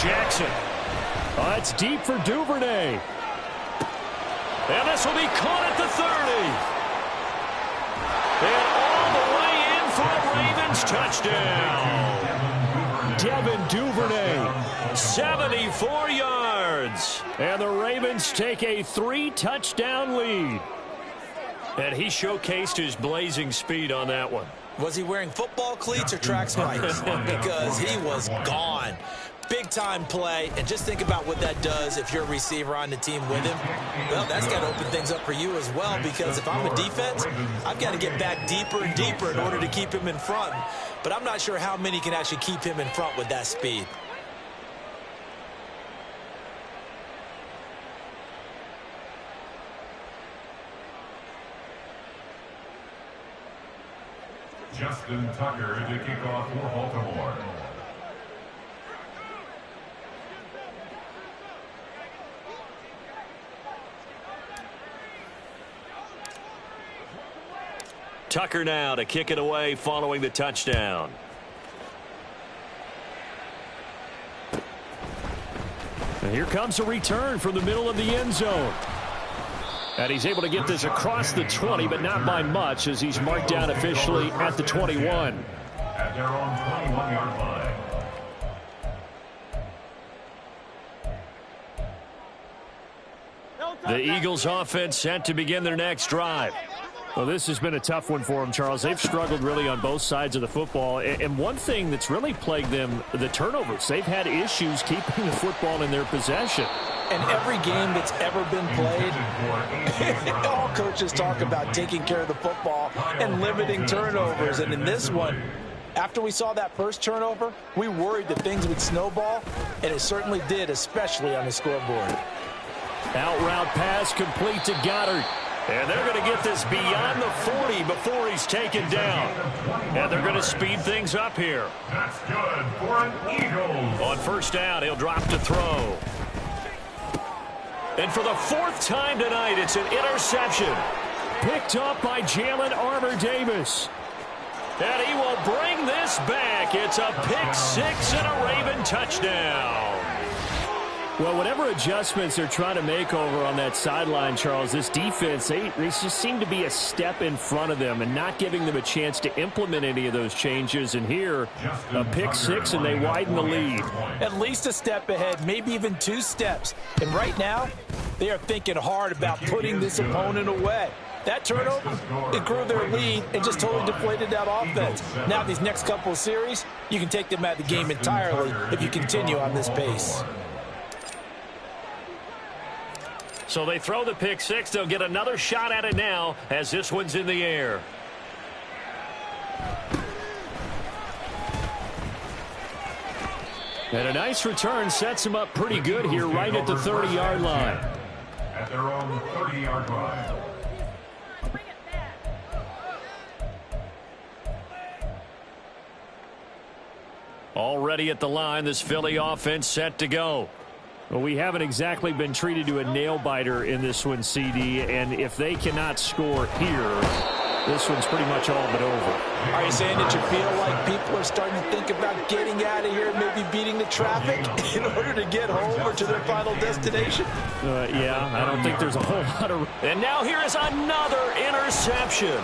Jackson. Oh, it's deep for Duvernay. And this will be caught at the 30. And all the way in for a Ravens touchdown. Devin Duvernay. 74 yards. And the Ravens take a 3-touchdown lead. And he showcased his blazing speed on that one. Was he wearing football cleats or track spikes? Because he was gone. Big-time play, and just think about what that does if you're a receiver on the team with him. Well, that's got to open things up for you as well, because if I'm a defense, I've got to get back deeper and deeper in order to keep him in front. But I'm not sure how many can actually keep him in front with that speed. Justin Tucker to kick off for Baltimore. Tucker now to kick it away following the touchdown. And here comes a return from the middle of the end zone. And he's able to get this across the 20, but not by much, as he's marked down officially at the 21. At their own 21-yard line. The Eagles offense set to begin their next drive. Well, this has been a tough one for them, Charles. They've struggled really on both sides of the football. And one thing that's really plagued them, the turnovers. They've had issues keeping the football in their possession. And every game that's ever been played, all coaches talk about taking care of the football and limiting turnovers. And in this one, after we saw that first turnover, we worried that things would snowball, and it certainly did, especially on the scoreboard. Out route pass complete to Goddard. And they're going to get this beyond the 40 before he's taken down. And they're going to speed things up here. That's good for an Eagles. On first down, he'll drop to throw. And for the 4th time tonight, it's an interception. Picked up by Jalen Armour-Davis. And he will bring this back. It's a pick 6 and a Raven touchdown. Well, whatever adjustments they're trying to make over on that sideline, Charles, this defense, they just seem to be a step in front of them and not giving them a chance to implement any of those changes. And here, a pick 6, and they widen the lead. At least a step ahead, maybe even 2 steps. And right now, they are thinking hard about putting this opponent away. That turnover, it grew their lead and just totally deflated that offense. Now, these next couple of series, you can take them out of the game entirely if you continue on this pace. So they throw the pick 6. They'll get another shot at it now as this one's in the air. And a nice return sets them up pretty good here right at the 30-yard line. At their own 30-yard line. Already at the line, this Philly offense set to go. Well, we haven't exactly been treated to a nail-biter in this one, CD, and if they cannot score here, this one's pretty much all but over. Are you saying that you feel like people are starting to think about getting out of here and maybe beating the traffic in order to get home or to their final destination? Yeah, I don't think there's a whole lot of... And now here is another interception.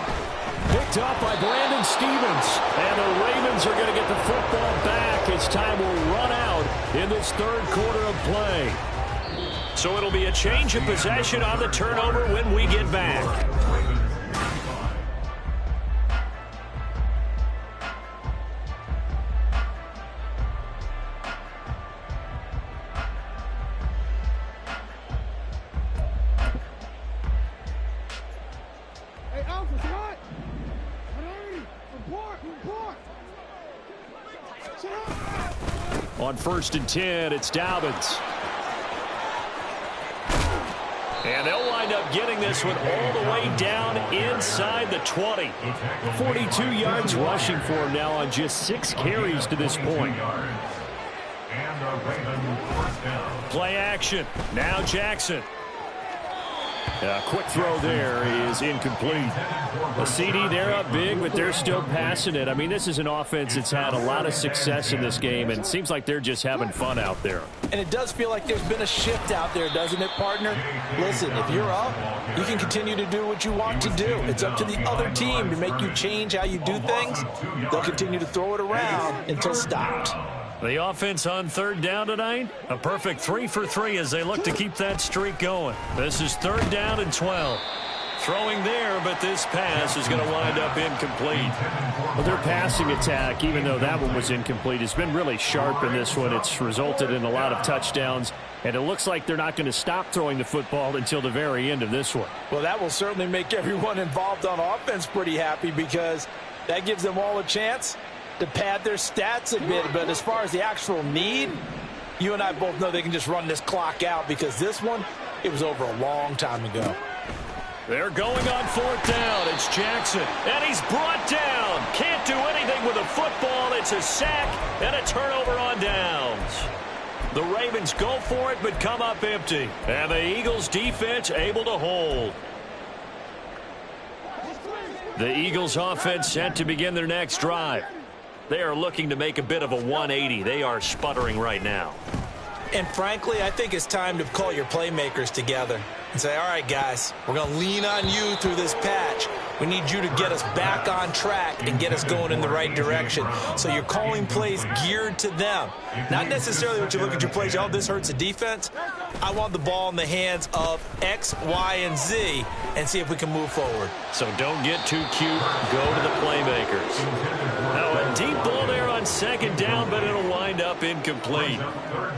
Picked up by Brandon Stevens. And the Ravens are going to get the football back as time will run out in this third quarter of play. So it'll be a change of possession on the turnover when we get back. On 1st and 10, it's Dobbins. And they'll wind up getting this one all the way down inside the 20. 42 yards rushing for him now on just 6 carries to this point. Play action. Now Jackson. A quick throw there is incomplete. A CD, they're up big, but they're still passing it. I mean, this is an offense that's had a lot of success in this game, and it seems like they're just having fun out there. And it does feel like there's been a shift out there, doesn't it, partner? Listen, if you're up, you can continue to do what you want to do. It's up to the other team to make you change how you do things. They'll continue to throw it around until stopped. The offense on 3rd down tonight, a perfect 3 for 3 as they look to keep that streak going. This is 3rd down and 12. Throwing there, but this pass is going to wind up incomplete. Well, their passing attack, even though that one was incomplete, has been really sharp in this one. It's resulted in a lot of touchdowns, and it looks like they're not going to stop throwing the football until the very end of this one. Well, that will certainly make everyone involved on offense pretty happy because that gives them all a chance to pad their stats a bit. But as far as the actual need, you and I both know they can just run this clock out because this one, it was over a long time ago. They're going on 4th down. It's Jackson, and he's brought down. Can't do anything with a football. It's a sack and a turnover on downs. The Ravens go for it but come up empty. And the Eagles defense able to hold. The Eagles offense set to begin their next drive. They are looking to make a bit of a 180. They are sputtering right now. And frankly, I think it's time to call your playmakers together and say, all right, guys, we're going to lean on you through this patch. We need you to get us back on track and get us going in the right direction. So you're calling plays geared to them. Not necessarily what you look at your plays, oh, this hurts the defense. I want the ball in the hands of X, Y, and Z and see if we can move forward. So don't get too cute. Go to the playmakers. Now a deep ball there on 2nd down, but it'll wind up incomplete.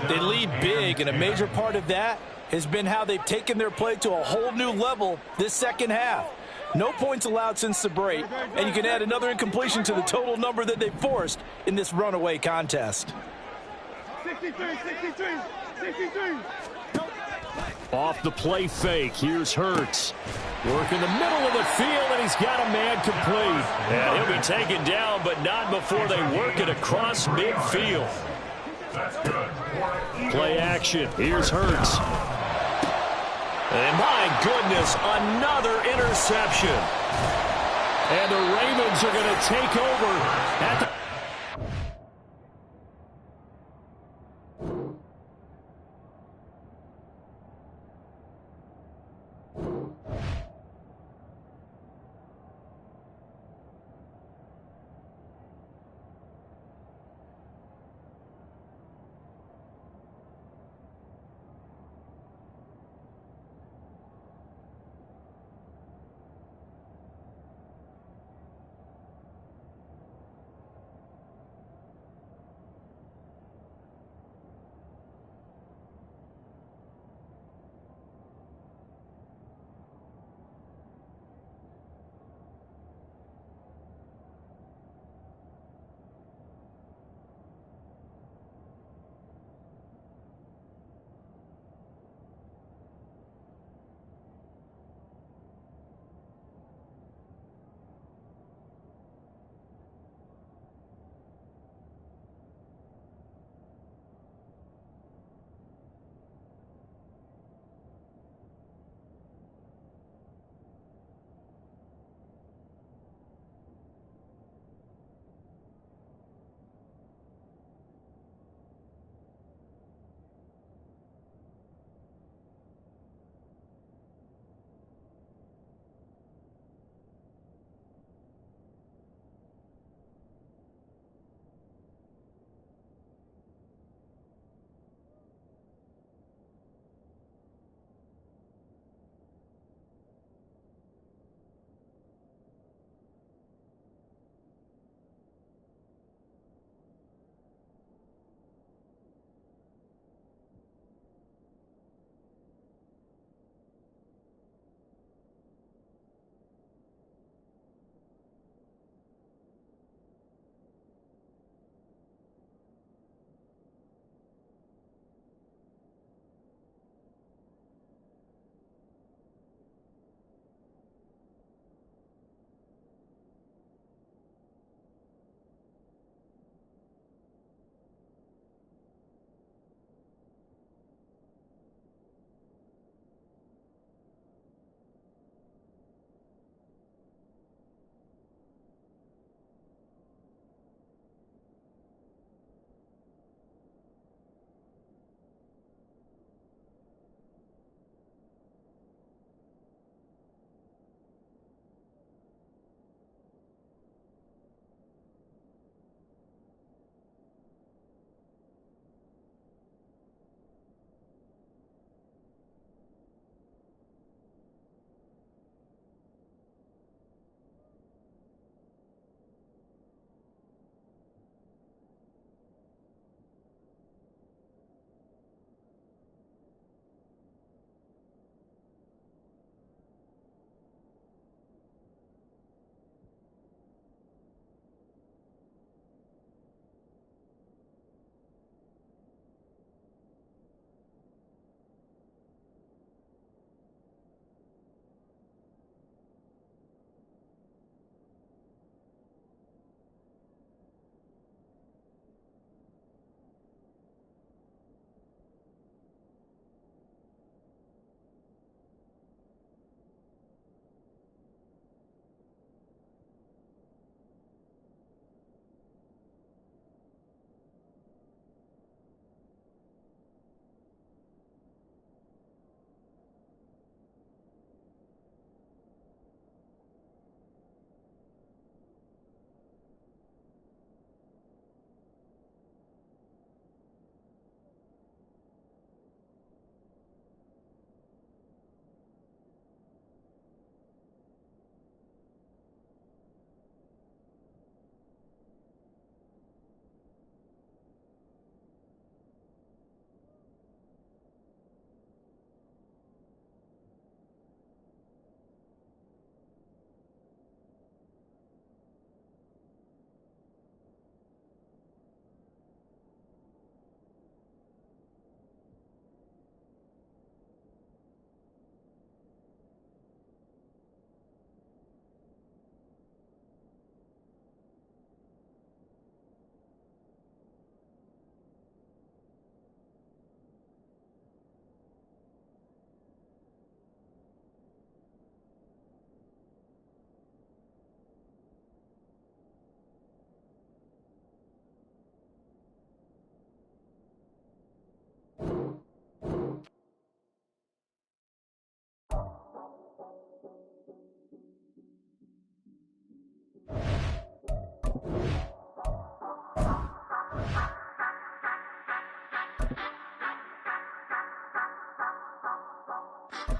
They lead big, and a major part of that has been how they've taken their play to a whole new level this second half. No points allowed since the break, and you can add another incompletion to the total number that they forced in this runaway contest. 63, 63, 63. Off the play fake, here's Hurts. Work in the middle of the field, and he's got a man complete. And he'll be taken down, but not before they work it across midfield. Play action, here's Hurts. And my goodness, another interception. And the Ravens are going to take over at the...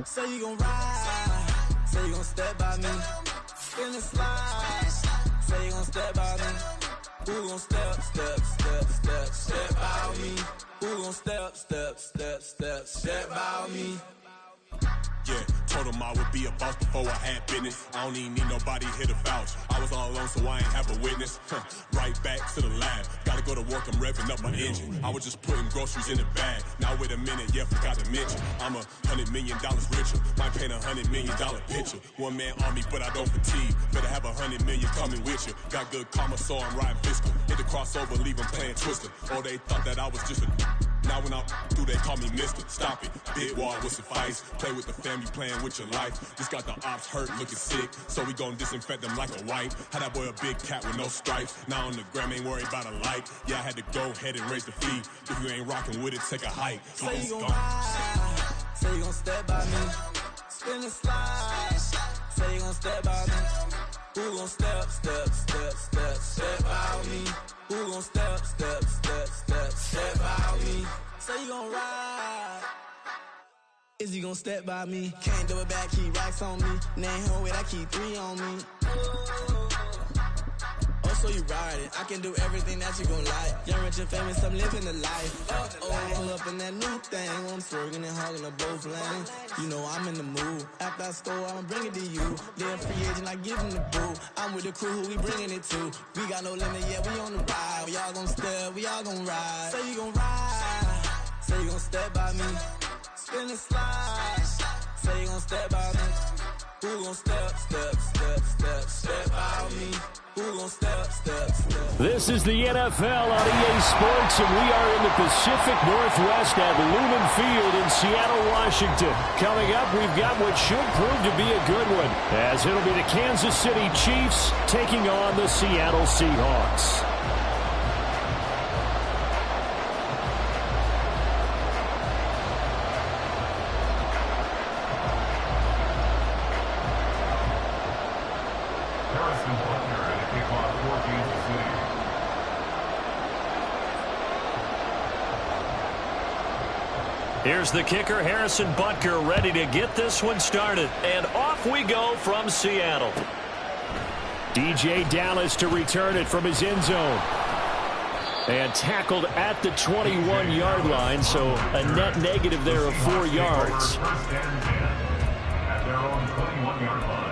Say you gon' ride. Say you gon' step by me. Spin and slide. Say you gon' step by me. Who gon' step by me? Who gon' step by me? Yeah, told him I would be a boss before I had business. I don't even need nobody here to vouch. I was all alone, so I ain't have a witness. Right back to the lab. Gotta go to work, I'm revving up my engine. I was just putting groceries in the bag. Now wait a minute, yeah, forgot to mention. I'm $100 million richer. Might paint $100 million picture. One man army, but I don't fatigue. Better have 100 million coming with you. Got good karma, so I'm riding fiscal. Hit the crossover, leave 'em playing Twister. Oh, they thought that I was just a... Now when I do, they call me Mister. Stop it. Big wall will suffice. Play with the family, playing with your life. Just got the ops hurt, looking sick. So we gon' disinfect them like a wipe. Had that boy a big cat with no stripes. Now on the gram, ain't worried about a light. Yeah, I had to go ahead and raise the fee. If you ain't rocking with it, take a hike. Say you gon' ride. Say you gon' step by me. Spin and slide. Say you gon' step by me. Who gon' step by me? Who gon' step by me? Say you gon' ride. Is he gon' step by me? Can't do it back, keep racks on me. Name home with I keep 3 on me. Oh, so you riding. I can do everything that you gon' like. Young, rich, and famous, I'm living the life. Pull up in that new thing. When I'm swerving and hogging up both lanes. You know I'm in the mood. After I score, I'ma bring it to you. They're free agent, I give them the boo. I'm with the crew, who we bringing it to. We got no limit, yeah, we on the ride. We all gon' step, we all gon' ride. Say you gon' ride. Say you gon' step by me. Spin and slide. Say you gon' step by me. Who gon' step by me? Who gon' step? This is the NFL on EA Sports, and we are in the Pacific Northwest at Lumen Field in Seattle, Washington. Coming up, we've got what should prove to be a good one, as it'll be the Kansas City Chiefs taking on the Seattle Seahawks. Here's the kicker, Harrison Butker, ready to get this one started. And off we go from Seattle. DJ Dallas to return it from his end zone. And tackled at the 21-yard line, so a net negative there of 4 yards. First and 10 at their own 21-yard line.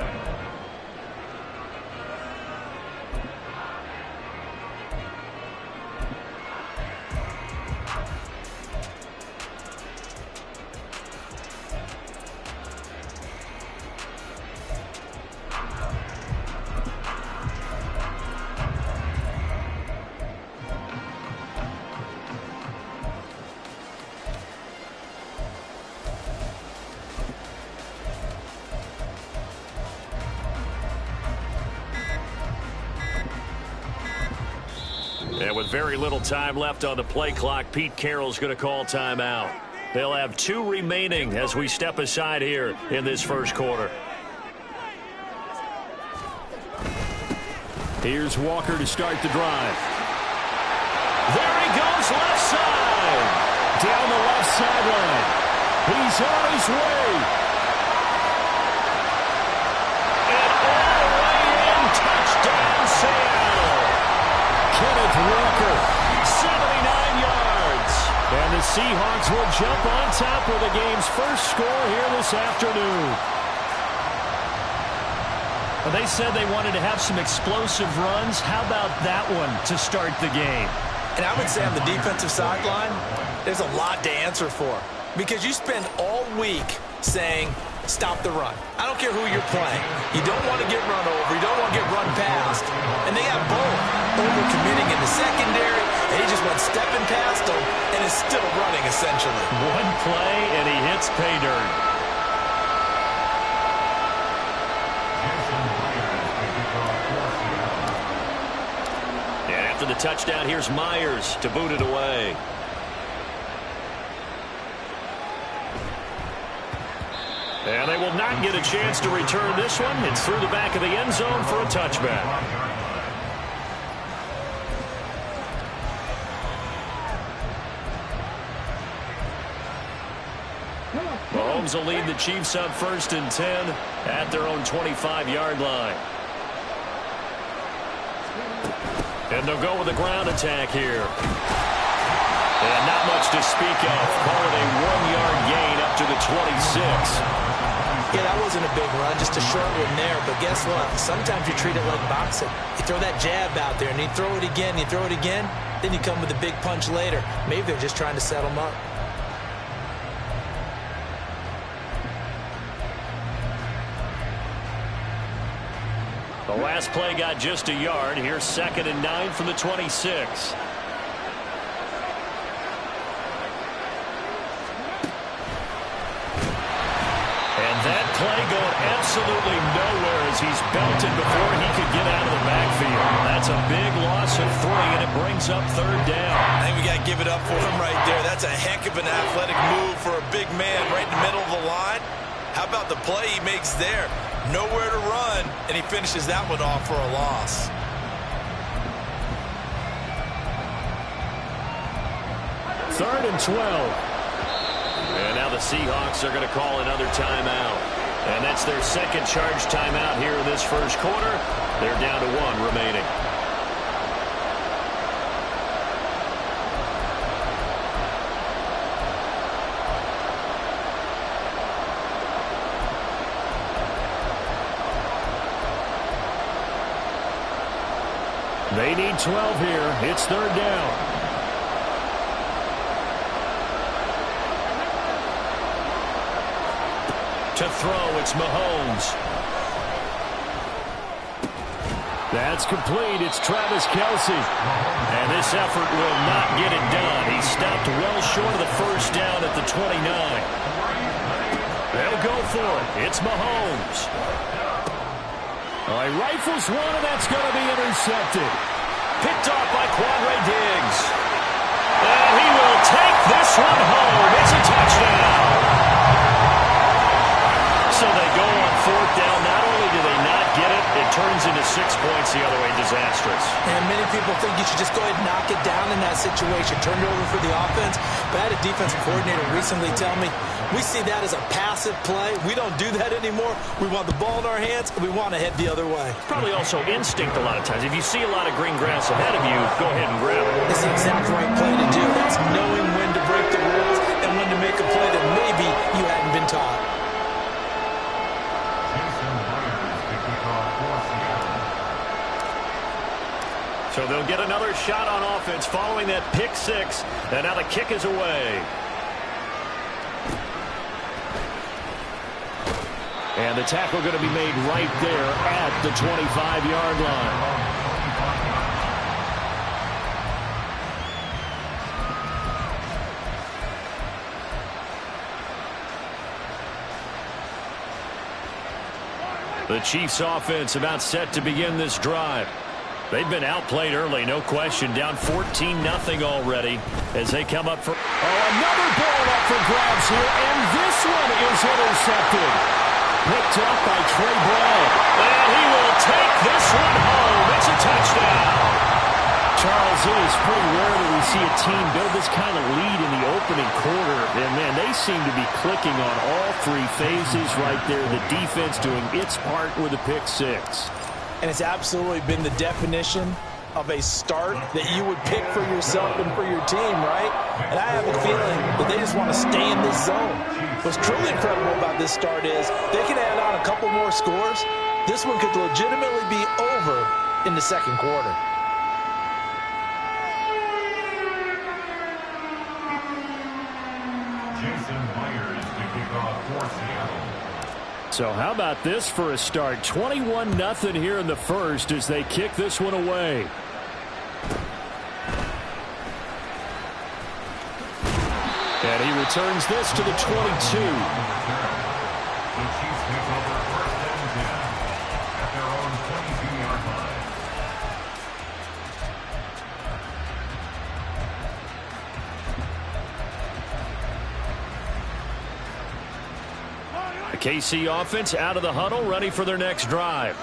And with very little time left on the play clock, Pete Carroll's going to call timeout. They'll have 2 remaining as we step aside here in this first quarter. Here's Walker to start the drive. There he goes, left side. Down the left sideline. He's on his way. And all the way in, touchdown, Seattle. Kenneth Walker, 79 yards. and the Seahawks will jump on top with the game's first score here this afternoon. Well, they said they wanted to have some explosive runs. How about that one to start the game? And I would say on the defensive sideline, there's a lot to answer for. Because you spend all week saying, stop the run. I don't care who you're playing. You don't want to get run over. You don't want to get run past. And they got both. Over-committing in the secondary, and he just went stepping past them and is still running, essentially. One play, and he hits pay dirt. And after the touchdown, here's Myers to boot it away. And they will not get a chance to return this one. It's through the back of the end zone for a touchback. Mahomes will lead the Chiefs up 1st and 10 at their own 25-yard line. And they'll go with a ground attack here. And not much to speak of. Call it a 1-yard gain up to the 26. Yeah, that wasn't a big run, just a short one there. But guess what? Sometimes you treat it like boxing. You throw that jab out there, and you throw it again, then you come with a big punch later. Maybe they're just trying to set them up. The last play got just a yard. Here's 2nd and 9 from the 26. That play going absolutely nowhere as he's belted before he could get out of the backfield. That's a big loss of 3, and it brings up 3rd down. I think we got to give it up for him right there. That's a heck of an athletic move for a big man right in the middle of the line. How about the play he makes there? Nowhere to run, and he finishes that one off for a loss. Third and 12. And now the Seahawks are going to call another timeout. And that's their 2nd charge timeout here in this 1st quarter. They're down to 1 remaining. They need 12 here. It's 3rd down. To throw, it's Mahomes. That's complete. It's Travis Kelce. And this effort will not get it done. He stopped well short of the 1st down at the 29. They'll go for it. It's Mahomes. All right, rifles one, and that's going to be intercepted. Picked off by Quandre Diggs. And he will take this one home. It's a touchdown. So they go on 4th down. Not only do they not get it, it turns into 6 points the other way. Disastrous. And many people think you should just go ahead and knock it down in that situation. Turn it over for the offense. But I had a defensive coordinator recently tell me, we see that as a passive play. We don't do that anymore. We want the ball in our hands, and we want to head the other way. Probably also instinct a lot of times. If you see a lot of green grass ahead of you, go ahead and grab it. It's the exact right play to do. That's knowing when to break the rules and when to make a play that maybe you hadn't been taught. So they'll get another shot on offense following that pick 6. And now the kick is away. And the tackle going to be made right there at the 25-yard line. The Chiefs offense about set to begin this drive. They've been outplayed early, no question. Down 14-0 already as they come up for... Oh, another ball up for grabs here, and this one is intercepted. Picked up by Trey Brown. And he will take this one home. It's a touchdown. Charles, it is pretty rare that we see a team build this kind of lead in the opening quarter. And, man, they seem to be clicking on all 3 phases right there. The defense doing its part with a pick 6. And it's absolutely been the definition of a start that you would pick for yourself and for your team, right? And I have a feeling that they just want to stay in this zone. What's truly incredible about this start is they can add on a couple more scores. This one could legitimately be over in the 2nd quarter. So how about this for a start? 21-0 here in the 1st as they kick this one away. And he returns this to the 22. KC offense out of the huddle, ready for their next drive.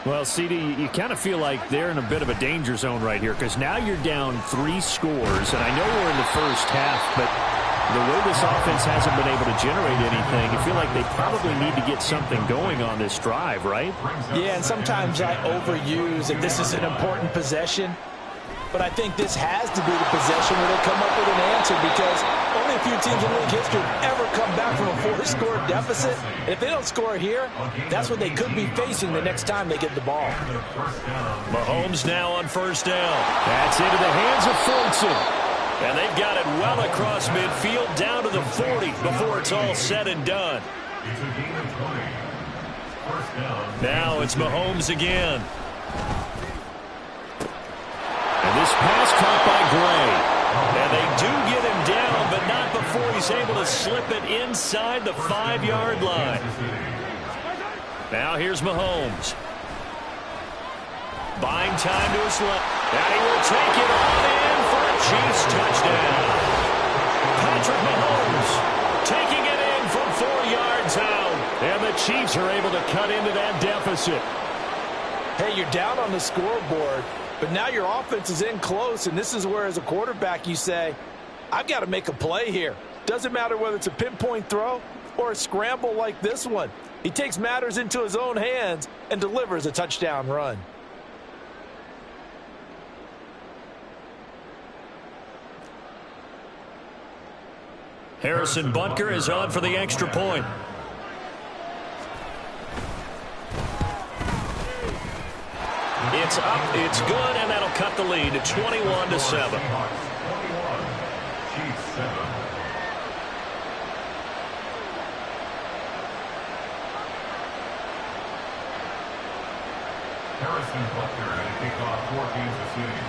Well, CD, you kind of feel like they're in a bit of a danger zone right here because now you're down 3 scores, and I know we're in the 1st half, but The way this offense hasn't been able to generate anything, you feel like they probably need to get something going on this drive, right? Yeah, and sometimes I overuse that this is an important possession. But I think this has to be the possession where they come up with an answer, because only a few teams in league history have ever come back from a 4-score deficit. And if they don't score here, that's what they could be facing the next time they get the ball. Mahomes now on first down. That's into the hands of Fulton. And they've got it well across midfield down to the 40 before it's all said and done. Now it's Mahomes again. And this pass caught by Gray. And they do get him down, but not before he's able to slip it inside the 5-yard line. Now here's Mahomes. Buying time to his left. And he will take it on in for a Chiefs touchdown. Patrick Mahomes taking it in from 4 yards out. And the Chiefs are able to cut into that deficit. Hey, you're down on the scoreboard, but now your offense is in close, and this is where, as a quarterback, you say, I've got to make a play here. Doesn't matter whether it's a pinpoint throw or a scramble like this one. He takes matters into his own hands and delivers a touchdown run. Harrison Butker is on for the extra point. It's up, it's good, and that'll cut the lead to 21-7. Harrison Butker had a kickoff for Kansas City.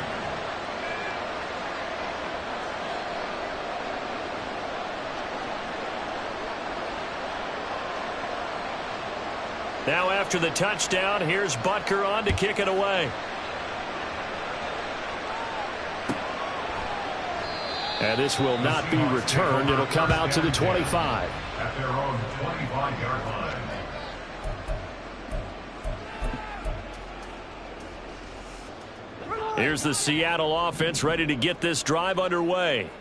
Now after the touchdown, here's Butker on to kick it away. And this will not be returned. It'll come out to the 25. At their own 25-yard line. Here's the Seattle offense ready to get this drive underway.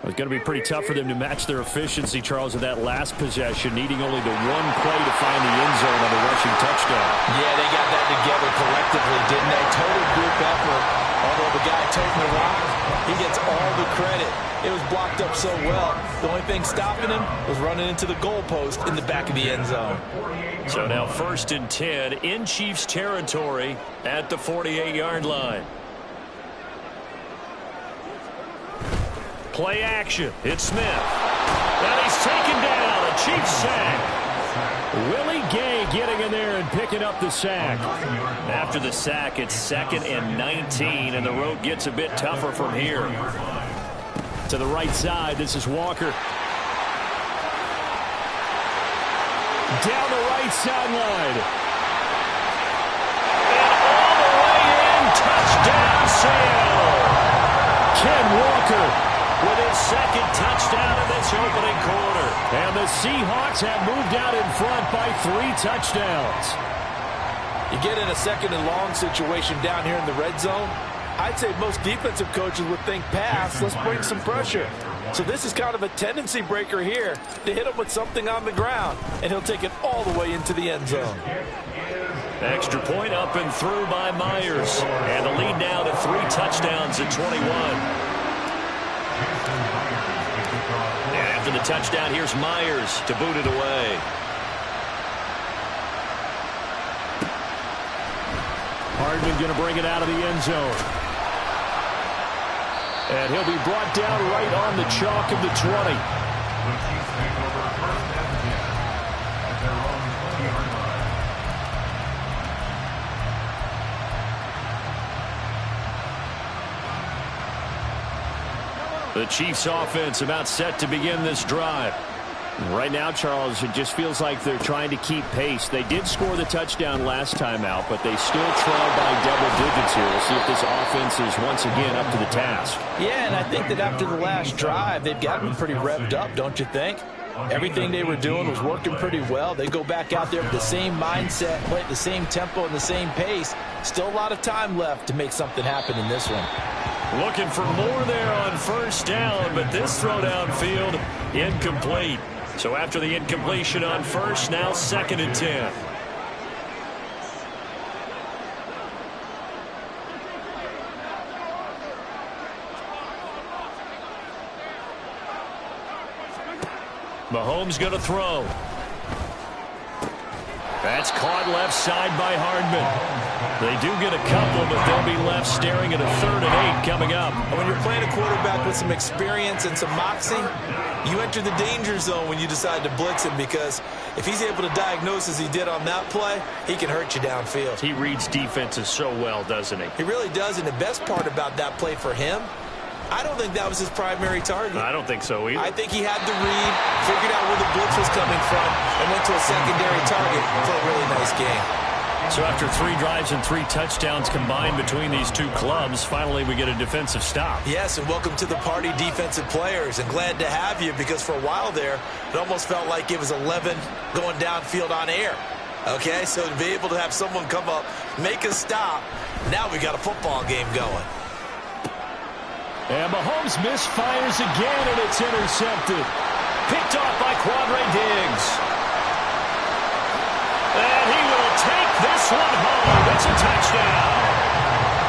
It's going to be pretty tough for them to match their efficiency, Charles, with that last possession, needing only the one play to find the end zone on the rushing touchdown. Yeah, they got that together collectively, didn't they? Total group effort. Although the guy toting the rock, he gets all the credit. It was blocked up so well. The only thing stopping him was running into the goalpost in the back of the end zone. So now 1st and 10 in Chiefs territory at the 48-yard line. Play action. It's Smith. And he's taken down. A Chiefs sack. Willie Gay getting in there and picking up the sack. After the sack, it's 2nd and 19, and the road gets a bit tougher from here. To the right side, this is Walker. Down the right sideline. And all the way in. Touchdown, Seattle. Ken Walker with his 2nd touchdown in this opening quarter. And the Seahawks have moved out in front by 3 touchdowns. You get in a 2nd and long situation down here in the red zone, I'd say most defensive coaches would think pass, let's bring some pressure. So this is kind of a tendency breaker here to hit him with something on the ground, and he'll take it all the way into the end zone. Extra point up and through by Myers. And the lead now to 3 touchdowns at 21. And after the touchdown, here's Myers to boot it away. Hardman going to bring it out of the end zone. And he'll be brought down right on the chalk of the 20. The Chiefs offense about set to begin this drive. Right now, Charles, it just feels like they're trying to keep pace. They did score the touchdown last time out, but they still trail by double digits here. We'll see if this offense is once again up to the task. Yeah, and I think that after the last drive, they've gotten them pretty revved up, don't you think? Everything they were doing was working pretty well. They go back out there with the same mindset, play at the same tempo and the same pace. Still a lot of time left to make something happen in this one. Looking for more there on first down, but this throw downfield incomplete. So after the incompletion on first, now 2nd and 10. Mahomes going to throw. That's caught left side by Hardman. They do get a couple, but they'll be left staring at a 3rd and 8 coming up. When you're playing a quarterback with some experience and some moxie, you enter the danger zone when you decide to blitz him, because if he's able to diagnose as he did on that play, he can hurt you downfield. He reads defenses so well, doesn't he? He really does, and the best part about that play for him, I don't think that was his primary target. I don't think so either. I think he had to read, figured out where the blitz was coming from, and went to a secondary target for a really nice game. So after 3 drives and 3 touchdowns combined between these two clubs, finally we get a defensive stop. Yes, and welcome to the party, defensive players, and glad to have you, because for a while there, it almost felt like it was 11 going downfield on air. Okay, so to be able to have someone come up, make a stop, now we got a football game going. And Mahomes misfires again, and it's intercepted. Picked off by Quandre Diggs. And he will take this one home. It's a touchdown.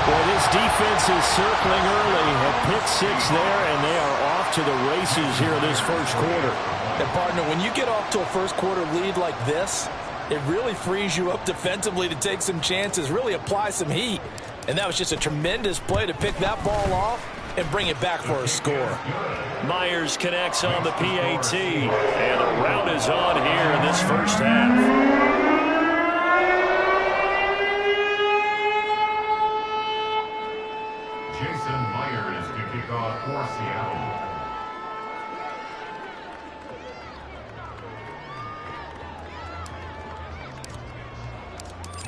Well, this defense is circling early. A pick 6 there, and they are off to the races here this first quarter. And, partner, when you get off to a first-quarter lead like this, it really frees you up defensively to take some chances, really apply some heat. And that was just a tremendous play to pick that ball off and bring it back for a score. Myers connects on the PAT, and the route is on here in this first half. Jason Myers to kick off for Seattle.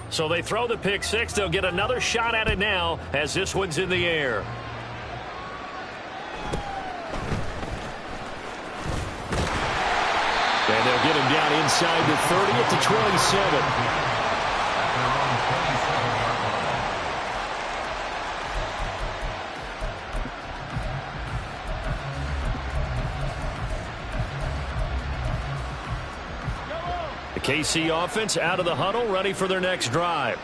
So they throw the pick 6. They'll get another shot at it now as this one's in the air. And they'll get him down inside the 30 at the 27. The KC offense out of the huddle, ready for their next drive.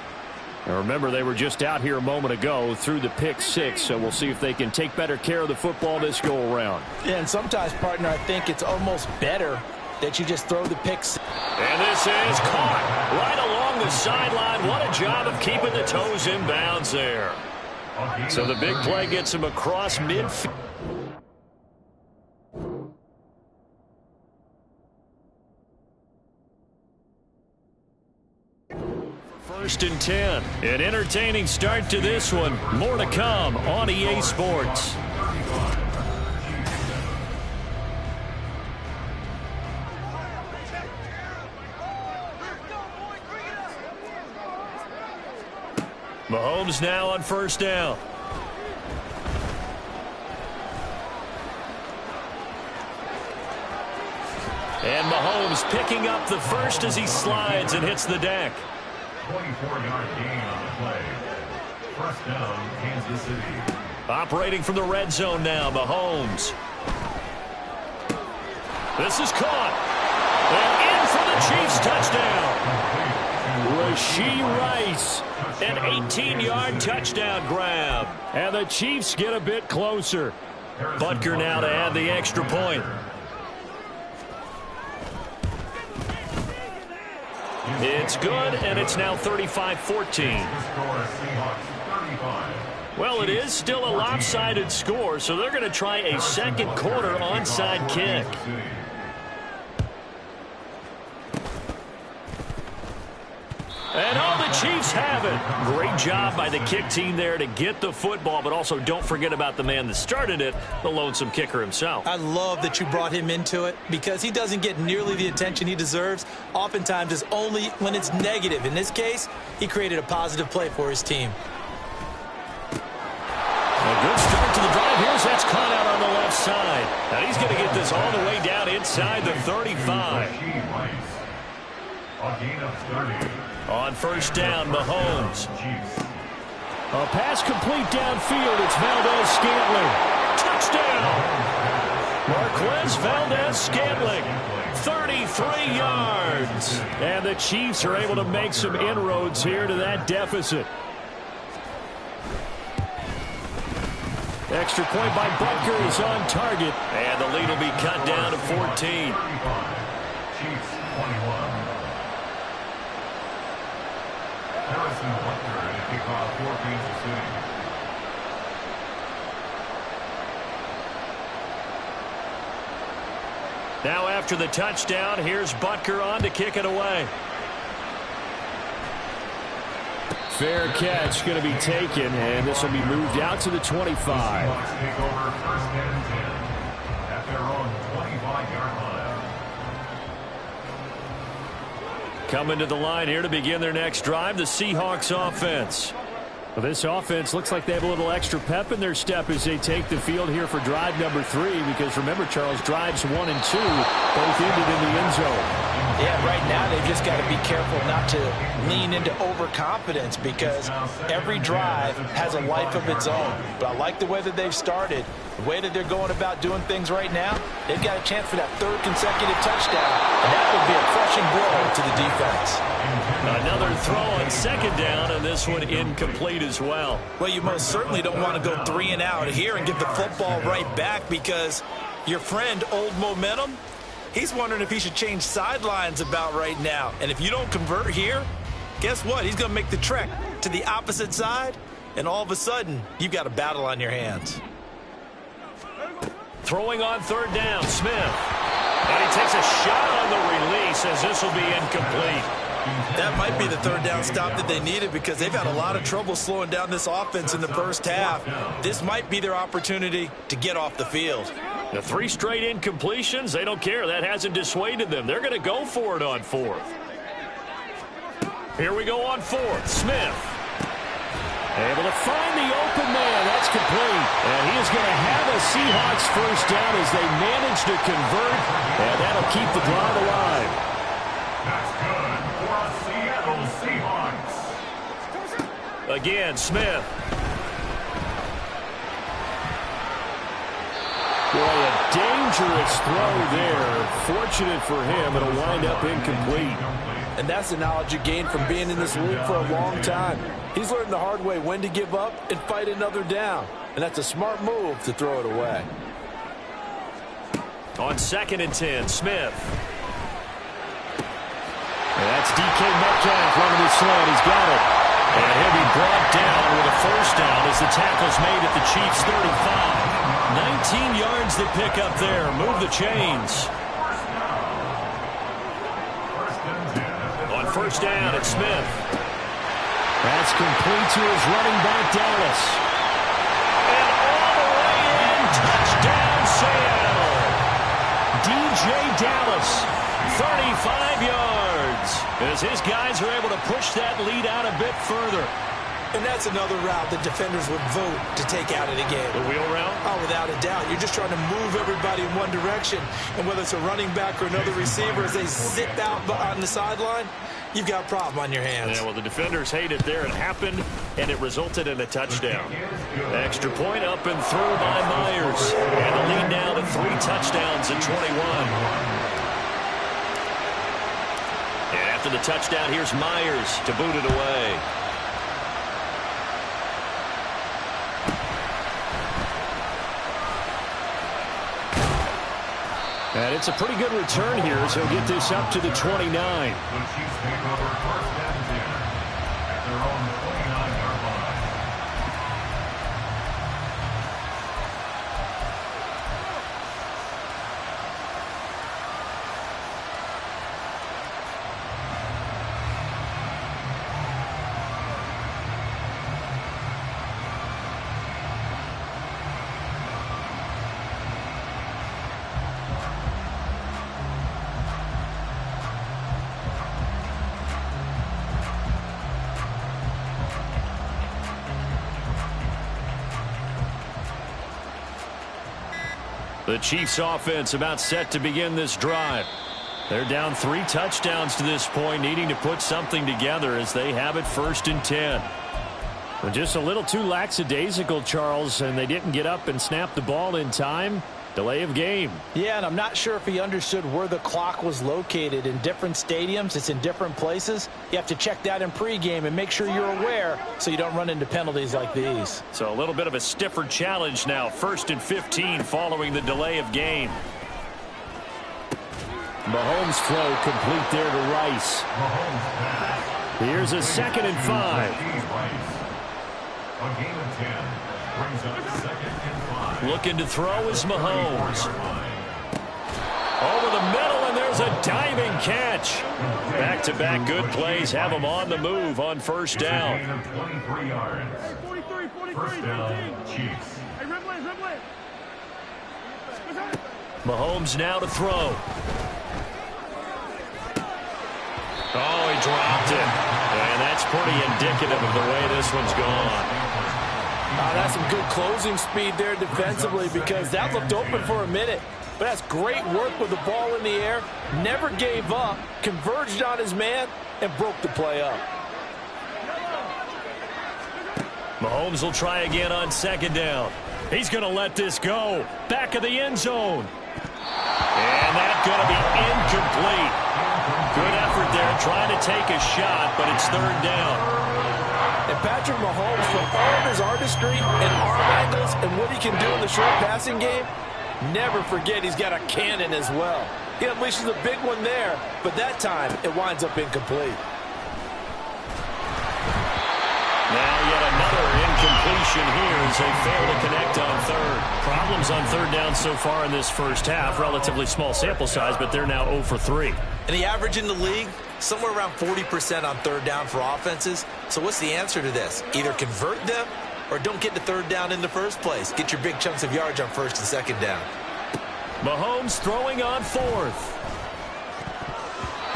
Now remember, they were just out here a moment ago through the pick 6, so we'll see if they can take better care of the football this go-around. Yeah, and sometimes, partner, I think it's almost better that you just throw the picks. And this is caught right along the sideline. What a job of keeping the toes in bounds there. So the big play gets him across midfield. First and 10. An entertaining start to this one. More to come on EA Sports. Mahomes now on first down. And Mahomes picking up the first as he slides and hits the deck. 24-yard gain on the play. First down, Kansas City. Operating from the red zone now, Mahomes. This is caught. And in for the Chiefs touchdown. Rashee Rice. An 18-yard touchdown grab. And the Chiefs get a bit closer. Butker now to add the extra point. It's good, and it's now 35-14. Well, it is still a lopsided score, so they're going to try a second quarter onside kick. And the Chiefs have it. Great job by the kick team there to get the football, but also don't forget about the man that started it, the lonesome kicker himself. I love that you brought him into it because he doesn't get nearly the attention he deserves. Oftentimes it's only when it's negative. In this case, he created a positive play for his team. A good start to the drive. Here's that's caught out on the left side. Now he's going to get this all the way down inside the 35. A gain of 30. On first down, Mahomes. A pass complete downfield. It's Valdez-Scantling. Touchdown! Marquez Valdez-Scantling. 33 yards. And the Chiefs are able to make some inroads here to that deficit. Extra point by Butker is on target. And the lead will be cut down to 14. Chiefs 21. Harrison Butker to kick off for Kansas City. Now after the touchdown, here's Butker on to kick it away. Fair catch going to be taken, and this will be moved out to the 25. Seahawks take over first and 10 at their own 25-yard line. Coming to the line here to begin their next drive, the Seahawks offense. Well, this offense looks like they have a little extra pep in their step as they take the field here for drive number 3, because remember, Charles, drives 1 and 2 both ended in the end zone. Yeah, right now they've just got to be careful not to lean into overconfidence, because every drive has a life of its own. But I like the way that they've started, the way that they're going about doing things right now. They've got a chance for that 3rd consecutive touchdown, and that would be a crushing blow to the defense. Another throw on 2nd down, and this one incomplete as well. Well, you most certainly don't want to go 3 and out here and get the football right back, because your friend, Old Momentum, he's wondering if he should change sidelines about right now. And if you don't convert here, guess what? He's going to make the trek to the opposite side, and all of a sudden, you've got a battle on your hands. Throwing on 3rd down, Smith. And he takes a shot on the release as this will be incomplete. That might be the 3rd down stop that they needed, because they've had a lot of trouble slowing down this offense in the first half. This might be their opportunity to get off the field. The 3 straight incompletions, they don't care. That hasn't dissuaded them. They're going to go for it on 4th. Here we go on 4th. Smith. Able to find the open man. That's complete. And he is going to have a Seahawks first down as they manage to convert. And that'll keep the drive alive. That's good for Seattle Seahawks. Again, Smith. Boy, a dangerous throw there. Fortunate for him, it'll wind up incomplete. And that's the knowledge you gain from being in this league for a long time. He's learned the hard way when to give up and fight another down. And that's a smart move to throw it away. On 2nd and 10, Smith. And that's DK Metcalf running his slant. He's got it. And he'll be brought down with a first down as the tackle's made at the Chiefs' 35. 19 yards they pick up there. Move the chains. On 1st down, it's Smith. That's complete to his running back, Dallas. And all the way in, touchdown Seattle. DJ Dallas, 35 yards. As his guys are able to push that lead out a bit further. And that's another route that defenders would vote to take out of the game. The wheel route? Oh, without a doubt. You're just trying to move everybody in one direction. And whether it's a running back or another receiver, as they zip out on the sideline, you've got a problem on your hands. Yeah, well, the defenders hate it there. It happened, and it resulted in a touchdown. Extra point up and through by Myers. And the lead now to 3 touchdowns at 21. And after the touchdown, here's Myers to boot it away. and it's a pretty good return here, so he'll get this up to the 29. The Chiefs take over first and 10 at their own 29-yard line. The Chiefs offense about set to begin this drive. They're down 3 touchdowns to this point, needing to put something together as they have it 1st and 10. Well, just a little too lackadaisical, Charles, and they didn't get up and snap the ball in time. Delay of game. Yeah, and I'm not sure if he understood where the clock was located. In different stadiums, it's in different places. You have to check that in pregame and make sure you're aware so you don't run into penalties like these. So a little bit of a stiffer challenge now. 1st and 15 following the delay of game. Mahomes' throw complete there to Rice. Here's a 2nd and 5. A gain of 10 brings up 2nd and 5. Looking to throw is Mahomes. Over the middle, and there's a diving catch. Back-to-back good plays have him on the move on 1st down. Gain of 23 yards. 1st down, Chiefs. Hey, Ripley. Mahomes now to throw. Oh, he dropped it. And that's pretty indicative of the way this one's gone. That's some good closing speed there defensively because that looked open for a minute. But that's great work with the ball in the air. Never gave up, converged on his man, and broke the play up. Mahomes will try again on 2nd down. He's going to let this go. Back of the end zone. And that's going to be incomplete. Good effort there trying to take a shot, but it's 3rd down. And Patrick Mahomes, for all of his artistry and arm angles and what he can do in the short passing game, never forget he's got a cannon as well. He unleashes a big one there, but that time it winds up incomplete. Now yet another incompletion here as they fail to connect on 3rd. Problems on 3rd down so far in this 1st half. Relatively small sample size, but they're now 0 for 3. And the average in the league, somewhere around 40% on 3rd down for offenses. So what's the answer to this? Either convert them or don't get to 3rd down in the first place. Get your big chunks of yards on 1st and 2nd down. Mahomes throwing on 4th.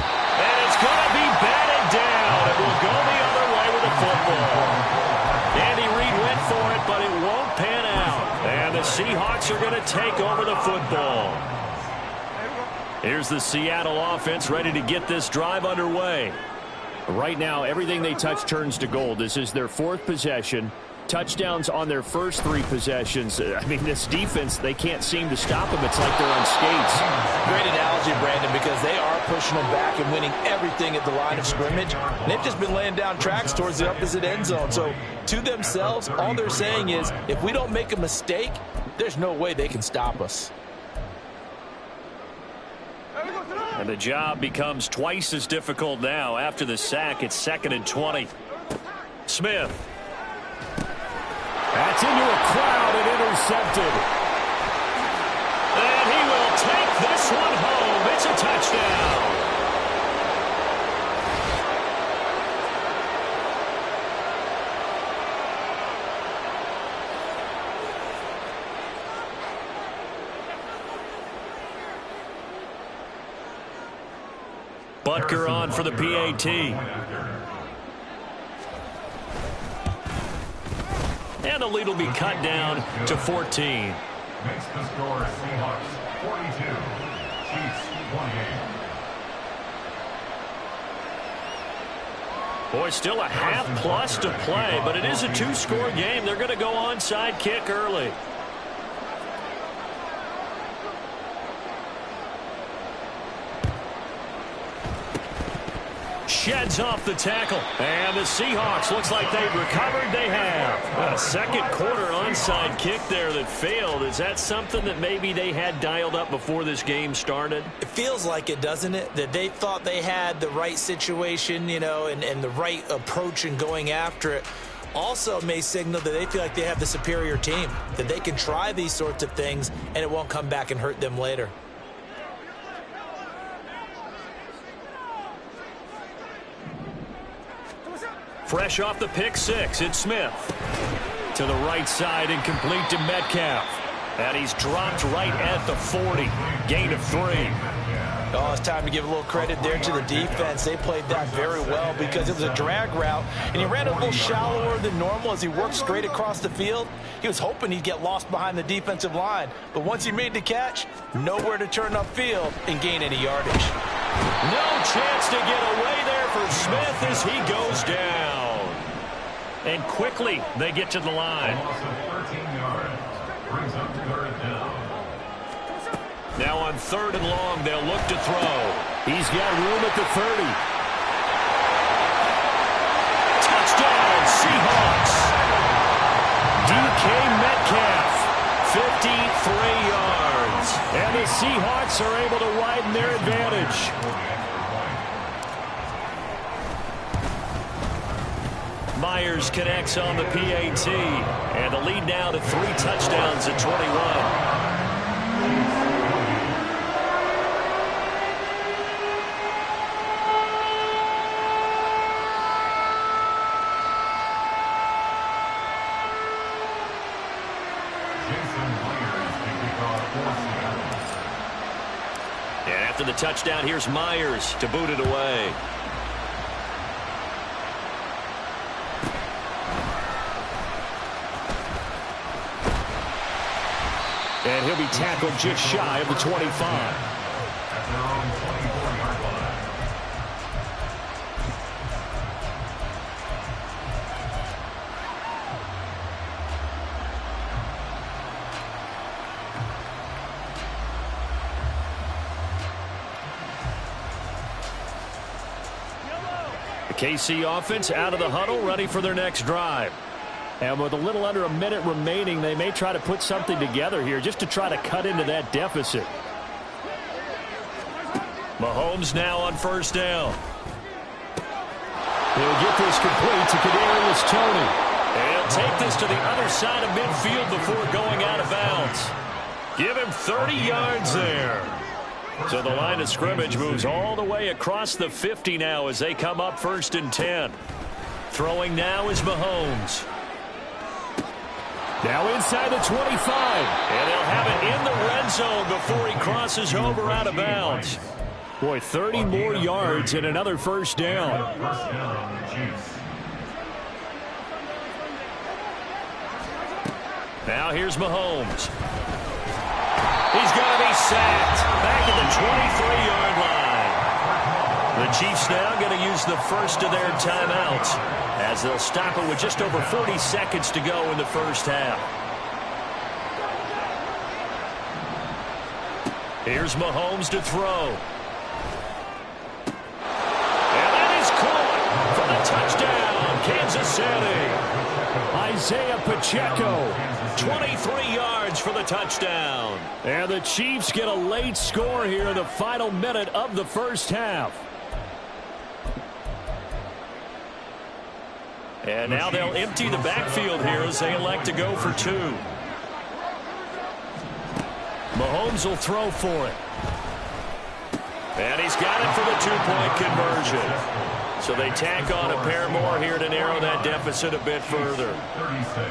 And it's going to be batted down. It will go the other way with the football. Andy Reid went for it, but it won't pan out. And the Seahawks are going to take over the football. Here's the Seattle offense ready to get this drive underway. Right now, everything they touch turns to gold. This is their 4th possession. Touchdowns on their first 3 possessions. I mean, this defense, they can't seem to stop them. It's like they're on skates. Great analogy, Brandon, because they are pushing them back and winning everything at the line of scrimmage. And they've just been laying down tracks towards the opposite end zone. So, to themselves, all they're saying is, if we don't make a mistake, there's no way they can stop us. And the job becomes twice as difficult now. After the sack, it's 2nd and 20. Smith. That's into a crowd and intercepted. And he will take this one home. It's a touchdown. Butker on for the PAT. And the lead will be cut down to 14. Makes the score Seahawks 42, Chiefs 28. Boy, still a half plus to play, but it is a 2-score game. They're going to go onside kick early. Sheds off the tackle. And the Seahawks, looks like they've recovered. They have. A 2nd quarter onside kick there that failed. Is that something that maybe they had dialed up before this game started? It feels like it, doesn't it? That they thought they had the right situation, you know, and the right approach in going after it. Also may signal that they feel like they have the superior team, that they can try these sorts of things and it won't come back and hurt them later. Fresh off the pick 6, it's Smith. To the right side and complete to Metcalf. And he's dropped right at the 40. Gain of 3. Oh, it's time to give a little credit there to the defense. They played that very well because it was a drag route, and he ran a little shallower than normal as he worked straight across the field. He was hoping he'd get lost behind the defensive line, but once he made the catch, nowhere to turn upfield and gain any yardage. No chance to get away there for Smith as he goes down. And quickly they get to the line. A loss of 13 yards. Brings up third down. Now on 3rd and long, they'll look to throw. He's got room at the 30. Touchdown, Seahawks. DK Metcalf, 53 yards. And the Seahawks are able to widen their advantage. Myers connects on the PAT. And the lead now to 3 touchdowns at 21. And after the touchdown, here's Myers to boot it away. And he'll be tackled just shy of the 25. At their own 24-yard line. The KC offense out of the huddle, ready for their next drive. And with a little under a minute remaining, they may try to put something together here just to try to cut into that deficit. Mahomes now on 1st down. He'll get this complete to Kadarius Toney. And he'll take this to the other side of midfield before going out of bounds. Give him 30 yards there. So the line of scrimmage moves all the way across the 50 now as they come up 1st and 10. Throwing now is Mahomes. Now inside the 25. And they'll have it in the red zone before he crosses over out of bounds. Boy, 30 more yards and another 1st down. First down, the Chiefs. Now here's Mahomes. He's going to be sacked back at the 23-yard line. The Chiefs now going to use the first of their timeouts as they'll stop it with just over 40 seconds to go in the 1st half. Here's Mahomes to throw. And that is caught for the touchdown, Kansas City. Isaiah Pacheco. 23 yards for the touchdown. And the Chiefs get a late score here in the final minute of the 1st half. And now they'll empty the backfield here as they elect to go for 2. Mahomes will throw for it. And he's got it for the 2-point conversion. So they tack on a pair more here to narrow that deficit a bit further. 36.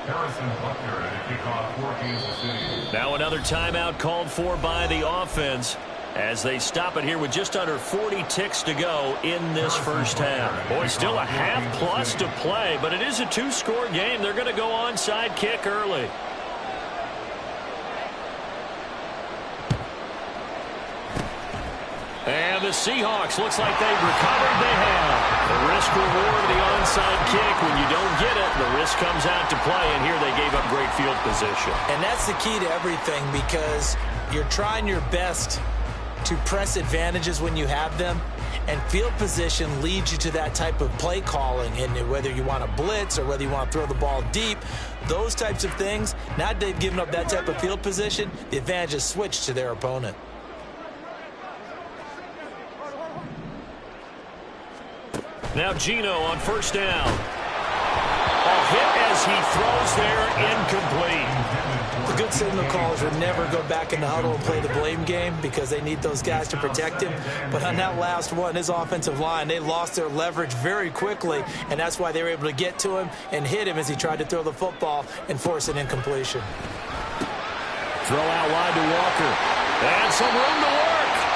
Harrison Butker at a kickoff for Kansas City. Now another timeout called for by the offense as they stop it here with just under 40 ticks to go in this 1st half. Boy, still a half plus to play, but it is a 2-score game. They're going to go onside kick early. And the Seahawks, looks like they've recovered. They have. The risk-reward of the onside kick. When you don't get it, the risk comes out to play, and here they gave up great field position. And that's the key to everything because you're trying your best to press advantages when you have them, and field position leads you to that type of play calling. And whether you want to blitz or whether you want to throw the ball deep, those types of things, now that they've given up that type of field position, the advantage is switched to their opponent. Now Geno on 1st down. A hit as he throws there, incomplete. The good signal callers would never go back in the huddle and play the blame game because they need those guys to protect him. But on that last one, his offensive line, they lost their leverage very quickly, and that's why they were able to get to him and hit him as he tried to throw the football and force an incompletion. Throw out wide to Walker. And some room to work.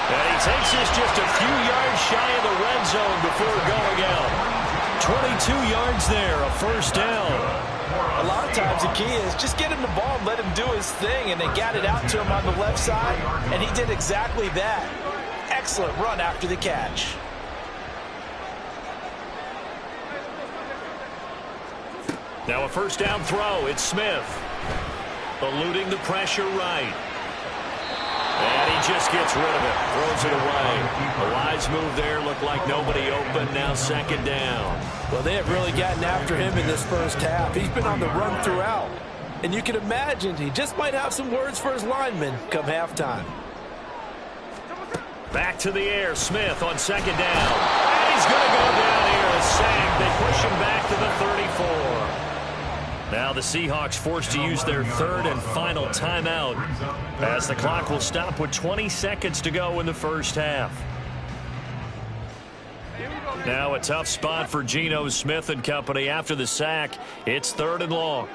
And he takes this just a few yards shy of the red zone before going out. 22 yards there, a 1st down. A lot of times the key is just get him the ball and let him do his thing, and they got it out to him on the left side, and he did exactly that. Excellent run after the catch. Now a first down throw. It's Smith. Eluding the pressure right. And he just gets rid of it. Throws it away. A wise move there. Looked like nobody open. Now second down. Well, they have really gotten after him in this first half. He's been on the run throughout. And you can imagine he just might have some words for his linemen come halftime. Back to the air. Smith on second down. And he's going to go down here. A sack. They push him back to the 34. Now the Seahawks forced to use their third and final timeout as the clock will stop with 20 seconds to go in the first half. Now a tough spot for Geno Smith and company after the sack. It's third and long.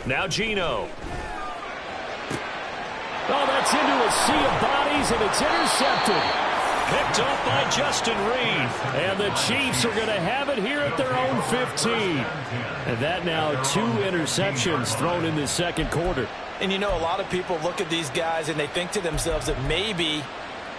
Now Geno. Oh, that's into a sea of bodies, and it's intercepted. Picked up by Justin Reed. And the Chiefs are going to have it here at their own 15. And that now 2 interceptions thrown in the second quarter. And you know, a lot of people look at these guys and they think to themselves that maybe,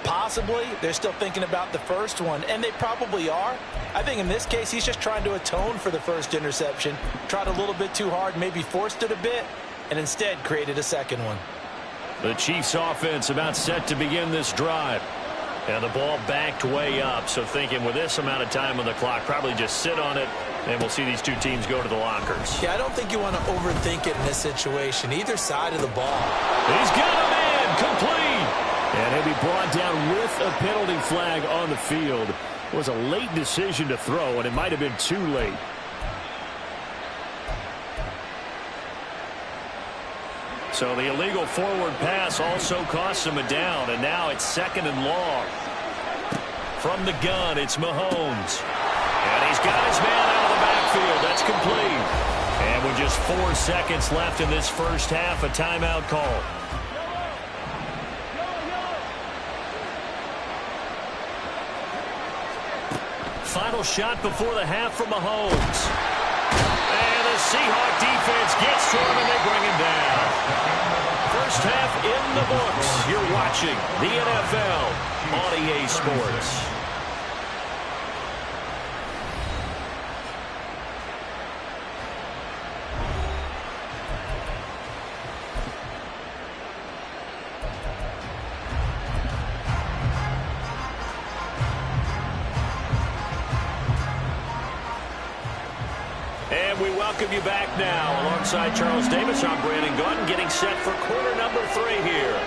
possibly, they're still thinking about the first one. And they probably are. I think in this case, he's just trying to atone for the first interception. Tried a little bit too hard, maybe forced it a bit, and instead created a second one. The Chiefs offense about set to begin this drive. And the ball backed way up. So thinking with this amount of time on the clock, probably just sit on it, and we'll see these two teams go to the lockers. Yeah, I don't think you want to overthink it in this situation. Either side of the ball. He's got a man complete. And he'll be brought down with a penalty flag on the field. It was a late decision to throw, and it might have been too late. So the illegal forward pass also costs him a down, and now it's second and long. From the gun, it's Mahomes. And he's got his man out of the backfield. That's complete. And with just 4 seconds left in this first half, a timeout call. Final shot before the half from Mahomes. And the Seahawk defense gets to him, and they bring him down. First half in the books. You're watching the NFL on EA Sports. And we welcome you back now. Alongside Charles Davis, I'm Brandon Gunn, getting set for quarter number 3 here.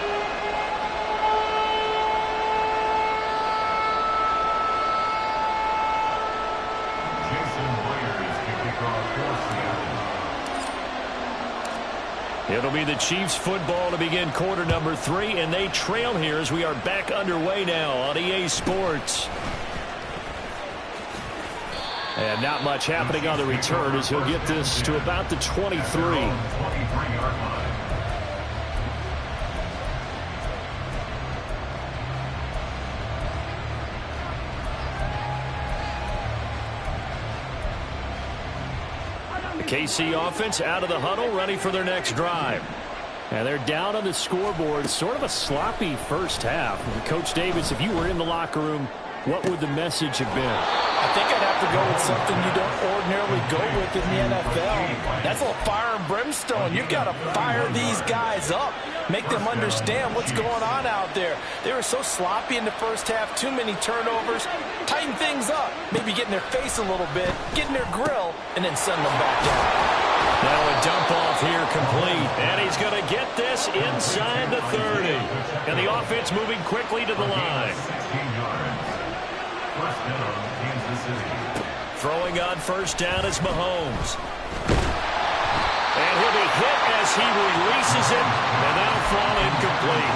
It'll be the Chiefs football to begin quarter number 3, and they trail here as we are back underway now on EA Sports. And not much happening on the return as he'll get this to about the 23. The KC offense out of the huddle, ready for their next drive. And they're down on the scoreboard. Sort of a sloppy first half. Coach Davis, if you were in the locker room, what would the message have been? I think I'd have to go with something you don't ordinarily go with in the NFL. That's a little fire and brimstone. You've got to fire these guys up. Make them understand what's going on out there. They were so sloppy in the first half. Too many turnovers. Tighten things up. Maybe get in their face a little bit. Get in their grill. And then send them back down. Now a dump off here complete. And he's going to get this inside the 30. And the offense moving quickly to the line. Throwing on first down is Mahomes. And he'll be hit as he releases it, and that'll fall incomplete.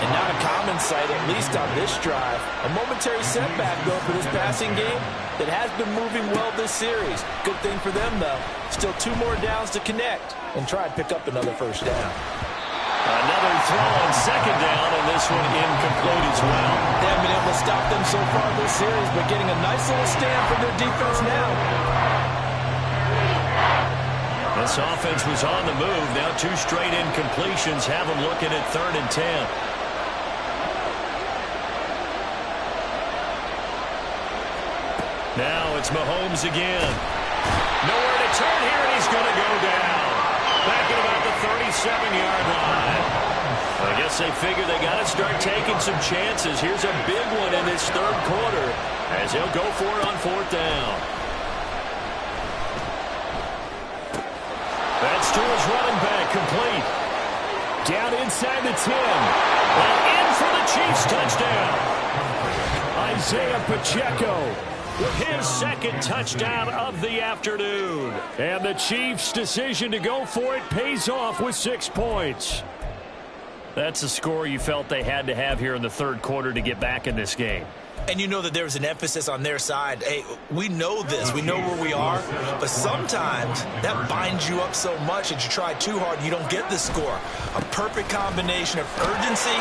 And not a common sight, at least on this drive. A momentary setback, though, for this passing game that has been moving well this series. Good thing for them, though. Still 2 more downs to connect and try and pick up another first down. Another throw on second down, and this one incomplete as well. They haven't been able to stop them so far this series, but getting a nice little stand from their defense now. This offense was on the move. Now 2 straight incompletions have them looking at 3rd and 10. Now it's Mahomes again. Nowhere to turn here, and he's going to go down. Back at about the 37-yard line. I guess they figure they got to start taking some chances. Here's a big one in this 3rd quarter as he'll go for it on 4th down. That's to his running back, complete. Down inside the 10. And in for the Chiefs touchdown. Isaiah Pacheco with his 2nd touchdown of the afternoon. And the Chiefs' decision to go for it pays off with 6 points. That's a score you felt they had to have here in the 3rd quarter to get back in this game. And you know that there's an emphasis on their side. Hey, we know this. We know where we are. But sometimes that binds you up so much that you try too hard and you don't get the score. A perfect combination of urgency,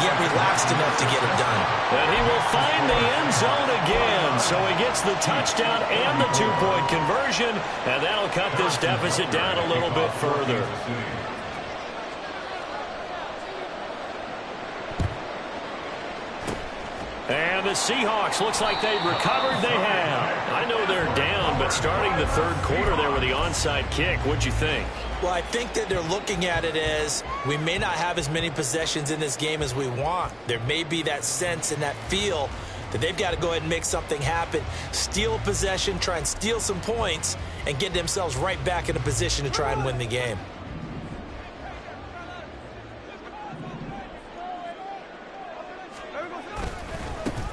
yet relaxed enough to get it done. And he will find the end zone again. So he gets the touchdown and the 2-point conversion. And that'll cut this deficit down a little bit further. And the Seahawks, looks like they've recovered. They have. I know they're down, but starting the 3rd quarter there with the onside kick, what'd you think? Well, I think that they're looking at it as we may not have as many possessions in this game as we want. There may be that sense and that feel that they've got to go ahead and make something happen, steal a possession, try and steal some points, and get themselves right back in a position to try and win the game.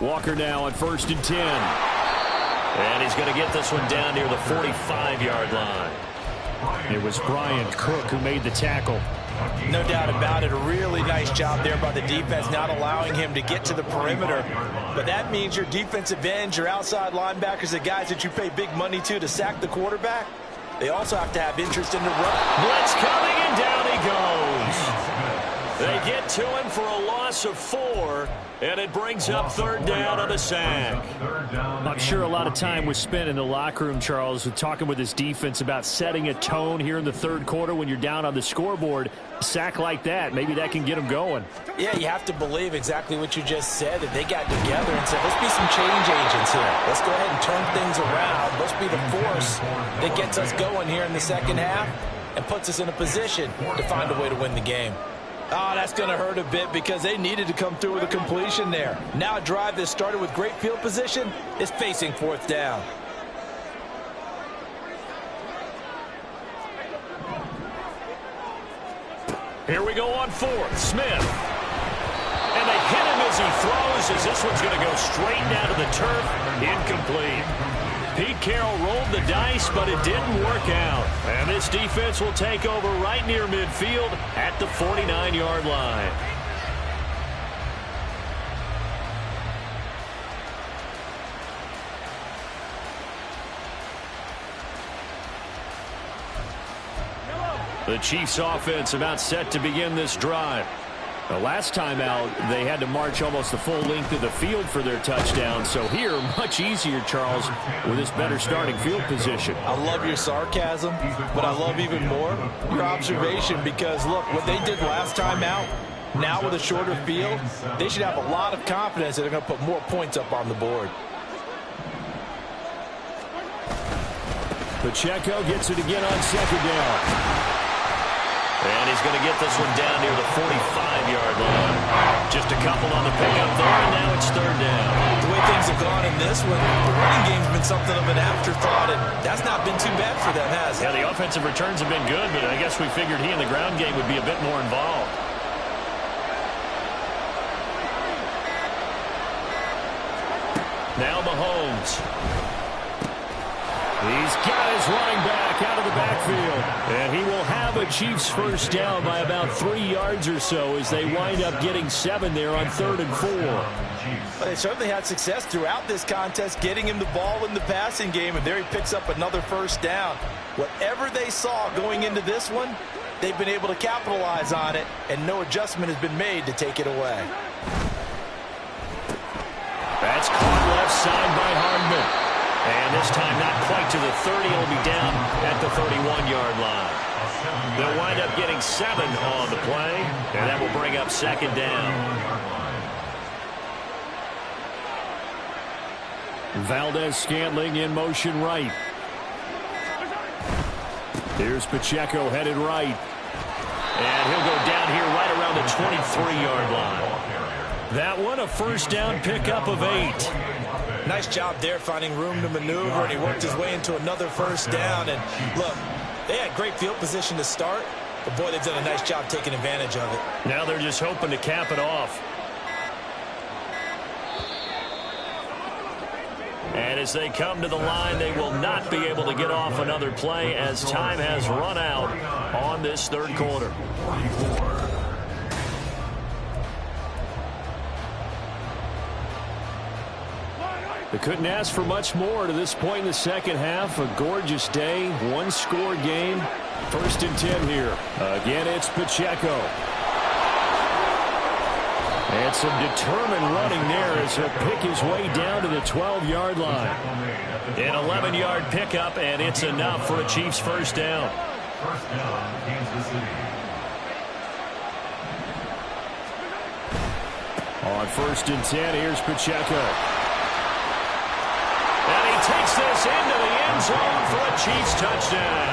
Walker now on 1st and 10. And he's going to get this one down near the 45-yard line. It was Brian Cook who made the tackle. No doubt about it. A really nice job there by the defense, not allowing him to get to the perimeter. But that means your defensive ends, your outside linebackers, the guys that you pay big money to sack the quarterback, they also have to have interest in the run. Blitz coming, and down he goes. They get to him for a loss of 4, and it brings up 3rd down on a sack. I'm sure a lot of time was spent in the locker room, Charles, talking with his defense about setting a tone here in the 3rd quarter when you're down on the scoreboard. A sack like that, maybe that can get them going. Yeah, you have to believe exactly what you just said, that they got together and said, let's be some change agents here. Let's go ahead and turn things around. Let's be the force that gets us going here in the 2nd half and puts us in a position to find a way to win the game. Oh, that's going to hurt a bit because they needed to come through with a completion there. Now a drive that started with great field position is facing 4th down. Here we go on 4th. Smith. And they hit him as he throws, as this one's going to go straight down to the turf. Incomplete. Pete Carroll rolled the dice, but it didn't work out. And this defense will take over right near midfield at the 49-yard line. The Chiefs offense about set to begin this drive. The last time out, they had to march almost the full length of the field for their touchdown. So here, much easier, Charles, with this better starting field position. I love your sarcasm, but I love even more your observation because, look, what they did last time out, now with a shorter field, they should have a lot of confidence that they're going to put more points up on the board. Pacheco gets it again on 2nd down. And he's going to get this one down near the 45-yard line. Just a couple on the pickup there, and now it's 3rd down. The way things have gone in this one, the running game's been something of an afterthought, and that's not been too bad for them, has it? Yeah, the offensive returns have been good, but I guess we figured he in the ground game would be a bit more involved. Now Mahomes. He's got his running back out of the backfield. And he will have a Chiefs 1st down by about 3 yards or so as they wind up getting 7 there on 3rd and 4. Well, they certainly had success throughout this contest, getting him the ball in the passing game, and there he picks up another 1st down. Whatever they saw going into this one, they've been able to capitalize on it, and no adjustment has been made to take it away. That's caught left side by Hardman. And this time not quite to the 30. It'll be down at the 31-yard line. They'll wind up getting 7 on the play, and that will bring up second down. Valdez-Scantling in motion right. Here's Pacheco headed right. And he'll go down here right around the 23-yard line. That one a first down pickup of 8. Nice job there finding room to maneuver, and he worked his way into another first down. And look, they had great field position to start, but boy, they've done a nice job taking advantage of it. Now they're just hoping to cap it off. And as they come to the line, they will not be able to get off another play as time has run out on this third quarter. They couldn't ask for much more to this point in the second half. A gorgeous day, one-score game. 1st and 10 here. Again, it's Pacheco. And some determined running there as he'll pick his way down to the 12-yard line. An 11-yard pickup, and it's enough for a Chiefs first down. First down, Kansas City. On 1st and 10, here's Pacheco. And he takes this into the end zone for a Chiefs touchdown.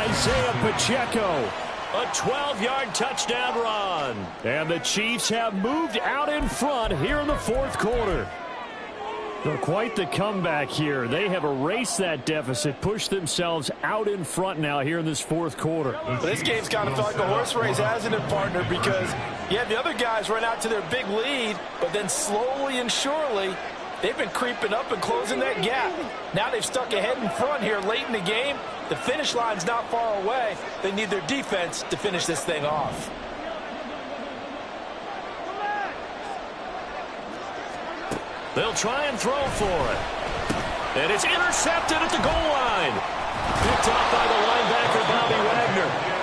Isaiah Pacheco. A 12-yard touchdown run. And the Chiefs have moved out in front here in the fourth quarter. So quite the comeback here. They have erased that deficit, pushed themselves out in front now here in this fourth quarter. But this game's kind of felt like a horse race, hasn't it, partner? Because you had the other guys run out to their big lead, but then slowly and surely, they've been creeping up and closing that gap. Now they've stuck ahead in front here late in the game. The finish line's not far away. They need their defense to finish this thing off. They'll try and throw for it. And it's intercepted at the goal line. Picked off by the linebacker, Bobby Wagner.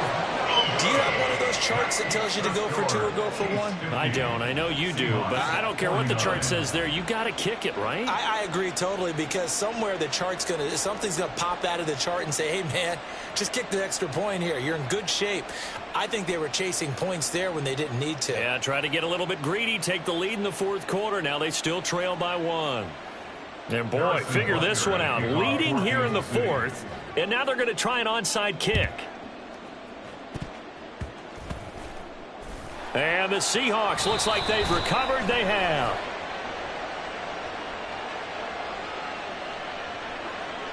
Do you have one of those charts that tells you to go for 2 or go for 1? I don't. I know you do, but I don't care what the chart says there. You got to kick it, right? I agree totally, because somewhere the chart's something's gonna pop out of the chart and say, hey man, just kick the extra point here. You're in good shape. I think they were chasing points there when they didn't need to. Yeah, try to get a little bit greedy, take the lead in the fourth quarter. Now they still trail by 1. And boy, figure this one out. Leading here in the fourth, and now they're going to try an onside kick. And the Seahawks, looks like they've recovered. They have.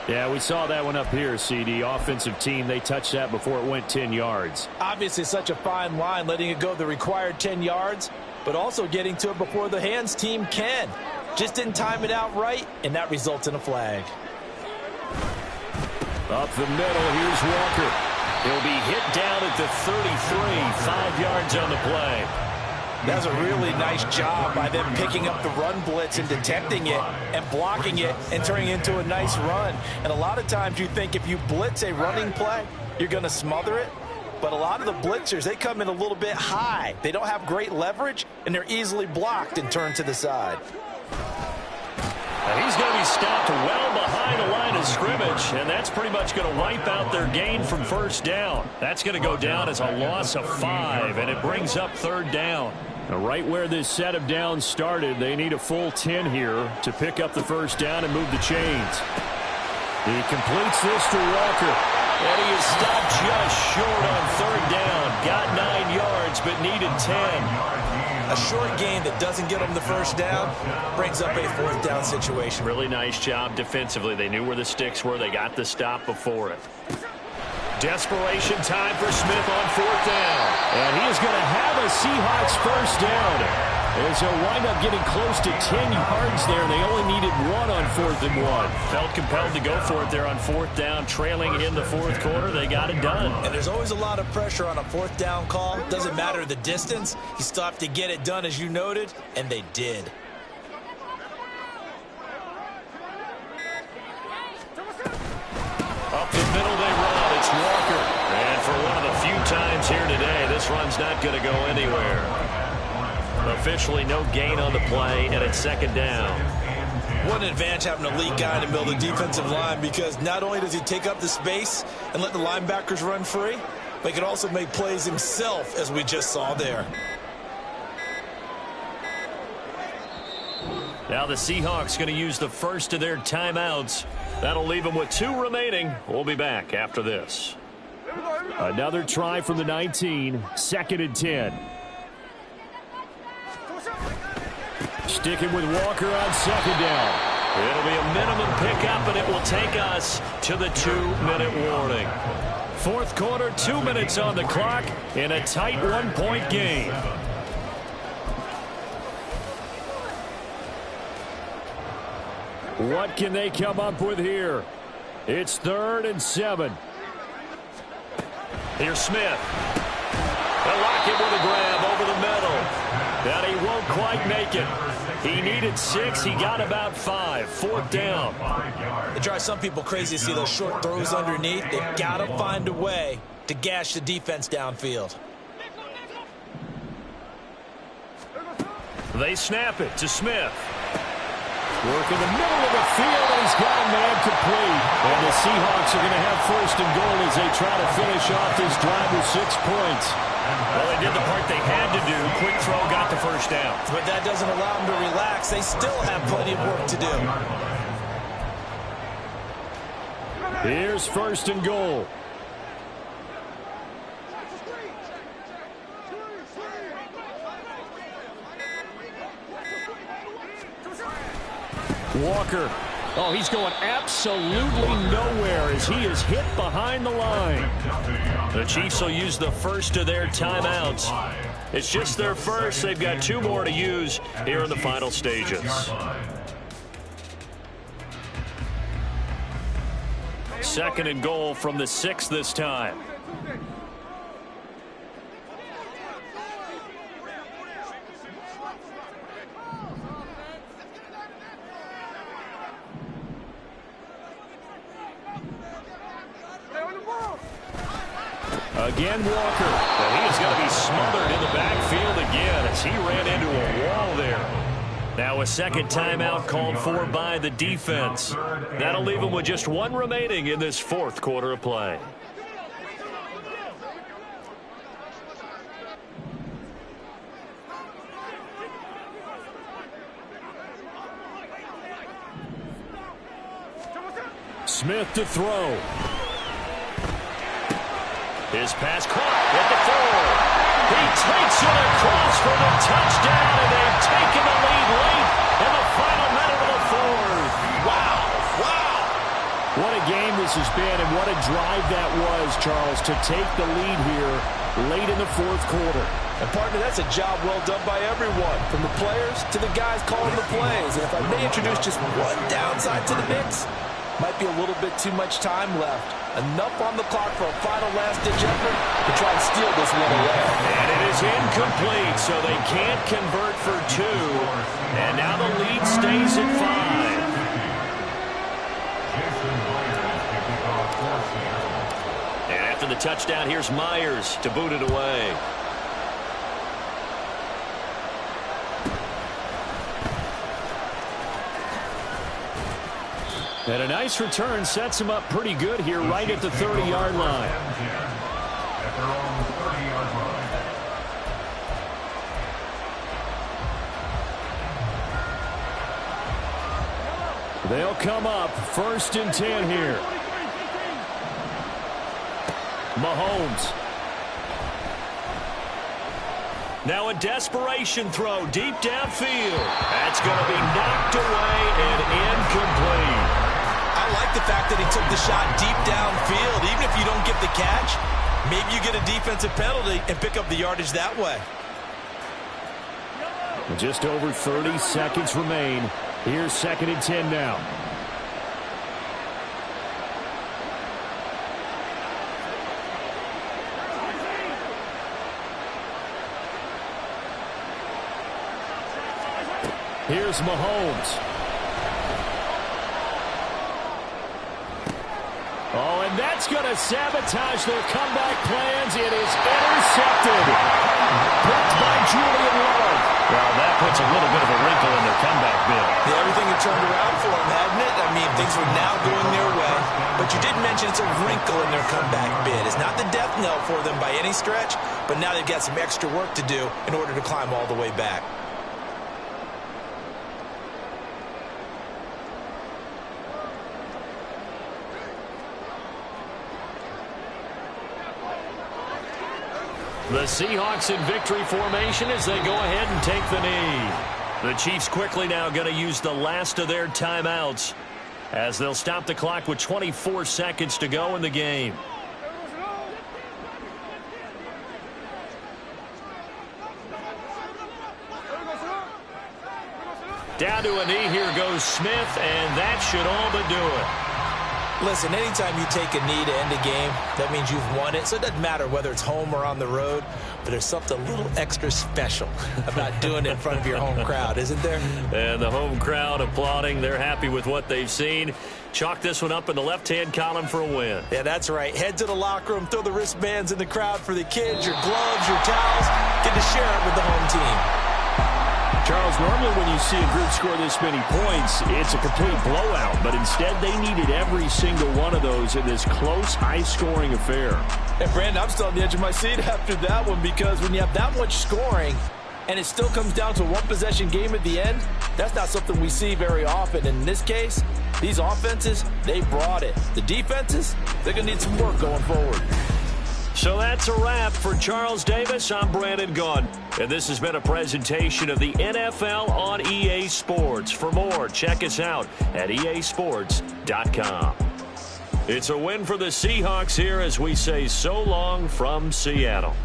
Yeah, we saw that one up here, CD. Offensive team, they touched that before it went 10 yards. Obviously such a fine line, letting it go the required 10 yards, but also getting to it before the hands team can. Just didn't time it out right, and that results in a flag. Up the middle, here's Walker. He'll be hit down at the 33, 5 yards on the play. That's a really nice job by them picking up the run blitz and detecting it and blocking it and turning it into a nice run. And a lot of times you think if you blitz a running play, you're going to smother it. But a lot of the blitzers, they come in a little bit high. They don't have great leverage, and they're easily blocked and turned to the side. And he's going to be stopped well behind the line of scrimmage, and that's pretty much going to wipe out their gain from first down. That's going to go down as a loss of 5, and it brings up third down. Now, right where this set of downs started, they need a full 10 here to pick up the first down and move the chains. He completes this to Walker. And he is stopped just short on third down. Got 9 yards, but needed 10. A short gain that doesn't get them the first down brings up a fourth down situation. Really nice job defensively. They knew where the sticks were. They got the stop before it. Desperation time for Smith on fourth down. And he is going to have a Seahawks first down. As he'll wind up getting close to 10 yards there. They only needed 1 on 4th and 1. Felt compelled to go for it there on fourth down. Trailing in the fourth quarter, they got it done. And there's always a lot of pressure on a fourth down call. Doesn't matter the distance. You still have to get it done, as you noted, and they did. Up the middle they run. It's Walker. And for one of the few times here today, this run's not going to go anywhere. Officially no gain on the play, and it's second down. What an advantage having an elite guy in the middle of the defensive line, because not only does he take up the space and let the linebackers run free, but he can also make plays himself, as we just saw there. Now the Seahawks going to use the first of their timeouts. That'll leave them with 2 remaining. We'll be back after this. Another try from the 19. 2nd and 10. Sticking with Walker on 2nd down. It'll be a minimum pickup, and it will take us to the 2-minute warning. 4th quarter, 2 minutes on the clock in a tight 1-point game. What can they come up with here? It's 3rd and 7. Here's Smith. They'll lock him with a grab over the middle. And he won't quite make it. He needed 6. He got about 5. 4th down. It drives some people crazy to see those short throws underneath. They've got to find a way to gash the defense downfield. They snap it to Smith. Work in the middle of the field, and he's got a man complete. And the Seahawks are going to have 1st and goal as they try to finish off this drive with 6 points. Well, they did the part they had to do. Quick throw, got the 1st down. But that doesn't allow them to relax. They still have plenty of work to do. Here's 1st and goal. Walker. Oh, he's going absolutely nowhere as he is hit behind the line. The Chiefs will use the first of their timeouts. It's just their first. They've got 2 more to use here in the final stages. 2nd and goal from the 6 this time. Again, Walker. Well, he is going to be smothered in the backfield again as he ran into a wall there. Now a 2nd timeout called for by the defense. That'll leave him with just 1 remaining in this 4th quarter of play. Smith to throw. His pass caught at the 4. He takes it across for the touchdown, and they've taken the lead late in the final minute of the 4th. Wow. Wow. What a game this has been, and what a drive that was, Charles, to take the lead here late in the 4th quarter. And, partner, that's a job well done by everyone, from the players to the guys calling the plays. And if I may introduce just one downside to the mix, might be a little bit too much time left. Enough on the clock for a final last-ditch effort to try and steal this one away. And it is incomplete, so they can't convert for 2. And now the lead stays at 5. And after the touchdown, here's Myers to boot it away. And a nice return sets him up pretty good here right at the 30-yard line. At their own 30-yard line. They'll come up 1st and 10 here. Mahomes. Now a desperation throw deep downfield. That's going to be knocked away and incomplete. I like the fact that he took the shot deep downfield. Even if you don't get the catch, maybe you get a defensive penalty and pick up the yardage that way. Just over 30 seconds remain. Here's 2nd and 10 now. Here's Mahomes. Oh, and that's going to sabotage their comeback plans. It is intercepted. Picked by Julian Love. Well, that puts a little bit of a wrinkle in their comeback bid. Yeah, everything had turned around for them, hadn't it? I mean, things were now going their way. But you did mention it's a wrinkle in their comeback bid. It's not the death knell for them by any stretch, but now they've got some extra work to do in order to climb all the way back. The Seahawks in victory formation as they go ahead and take the knee. The Chiefs quickly now going to use the last of their timeouts as they'll stop the clock with 24 seconds to go in the game. Down to a knee, here goes Smith, and that should all but do it. Listen, anytime you take a knee to end a game, that means you've won it. So it doesn't matter whether it's home or on the road, but there's something a little extra special about doing it in front of your home crowd, isn't there? And the home crowd applauding. They're happy with what they've seen. Chalk this one up in the left-hand column for a win. Yeah, that's right. Head to the locker room, throw the wristbands in the crowd for the kids, your gloves, your towels. Get to share it with the home team. Charles, normally when you see a group score this many points, it's a complete blowout. But instead, they needed every single one of those in this close, high-scoring affair. And, Brandon, I'm still on the edge of my seat after that one because when you have that much scoring and it still comes down to a one-possession game at the end, that's not something we see very often. In this case, these offenses, they brought it. The defenses, they're going to need some work going forward. So that's a wrap for Charles Davis. I'm Brandon Gunn, and this has been a presentation of the NFL on EA Sports. For more, check us out at easports.com. It's a win for the Seahawks here as we say so long from Seattle.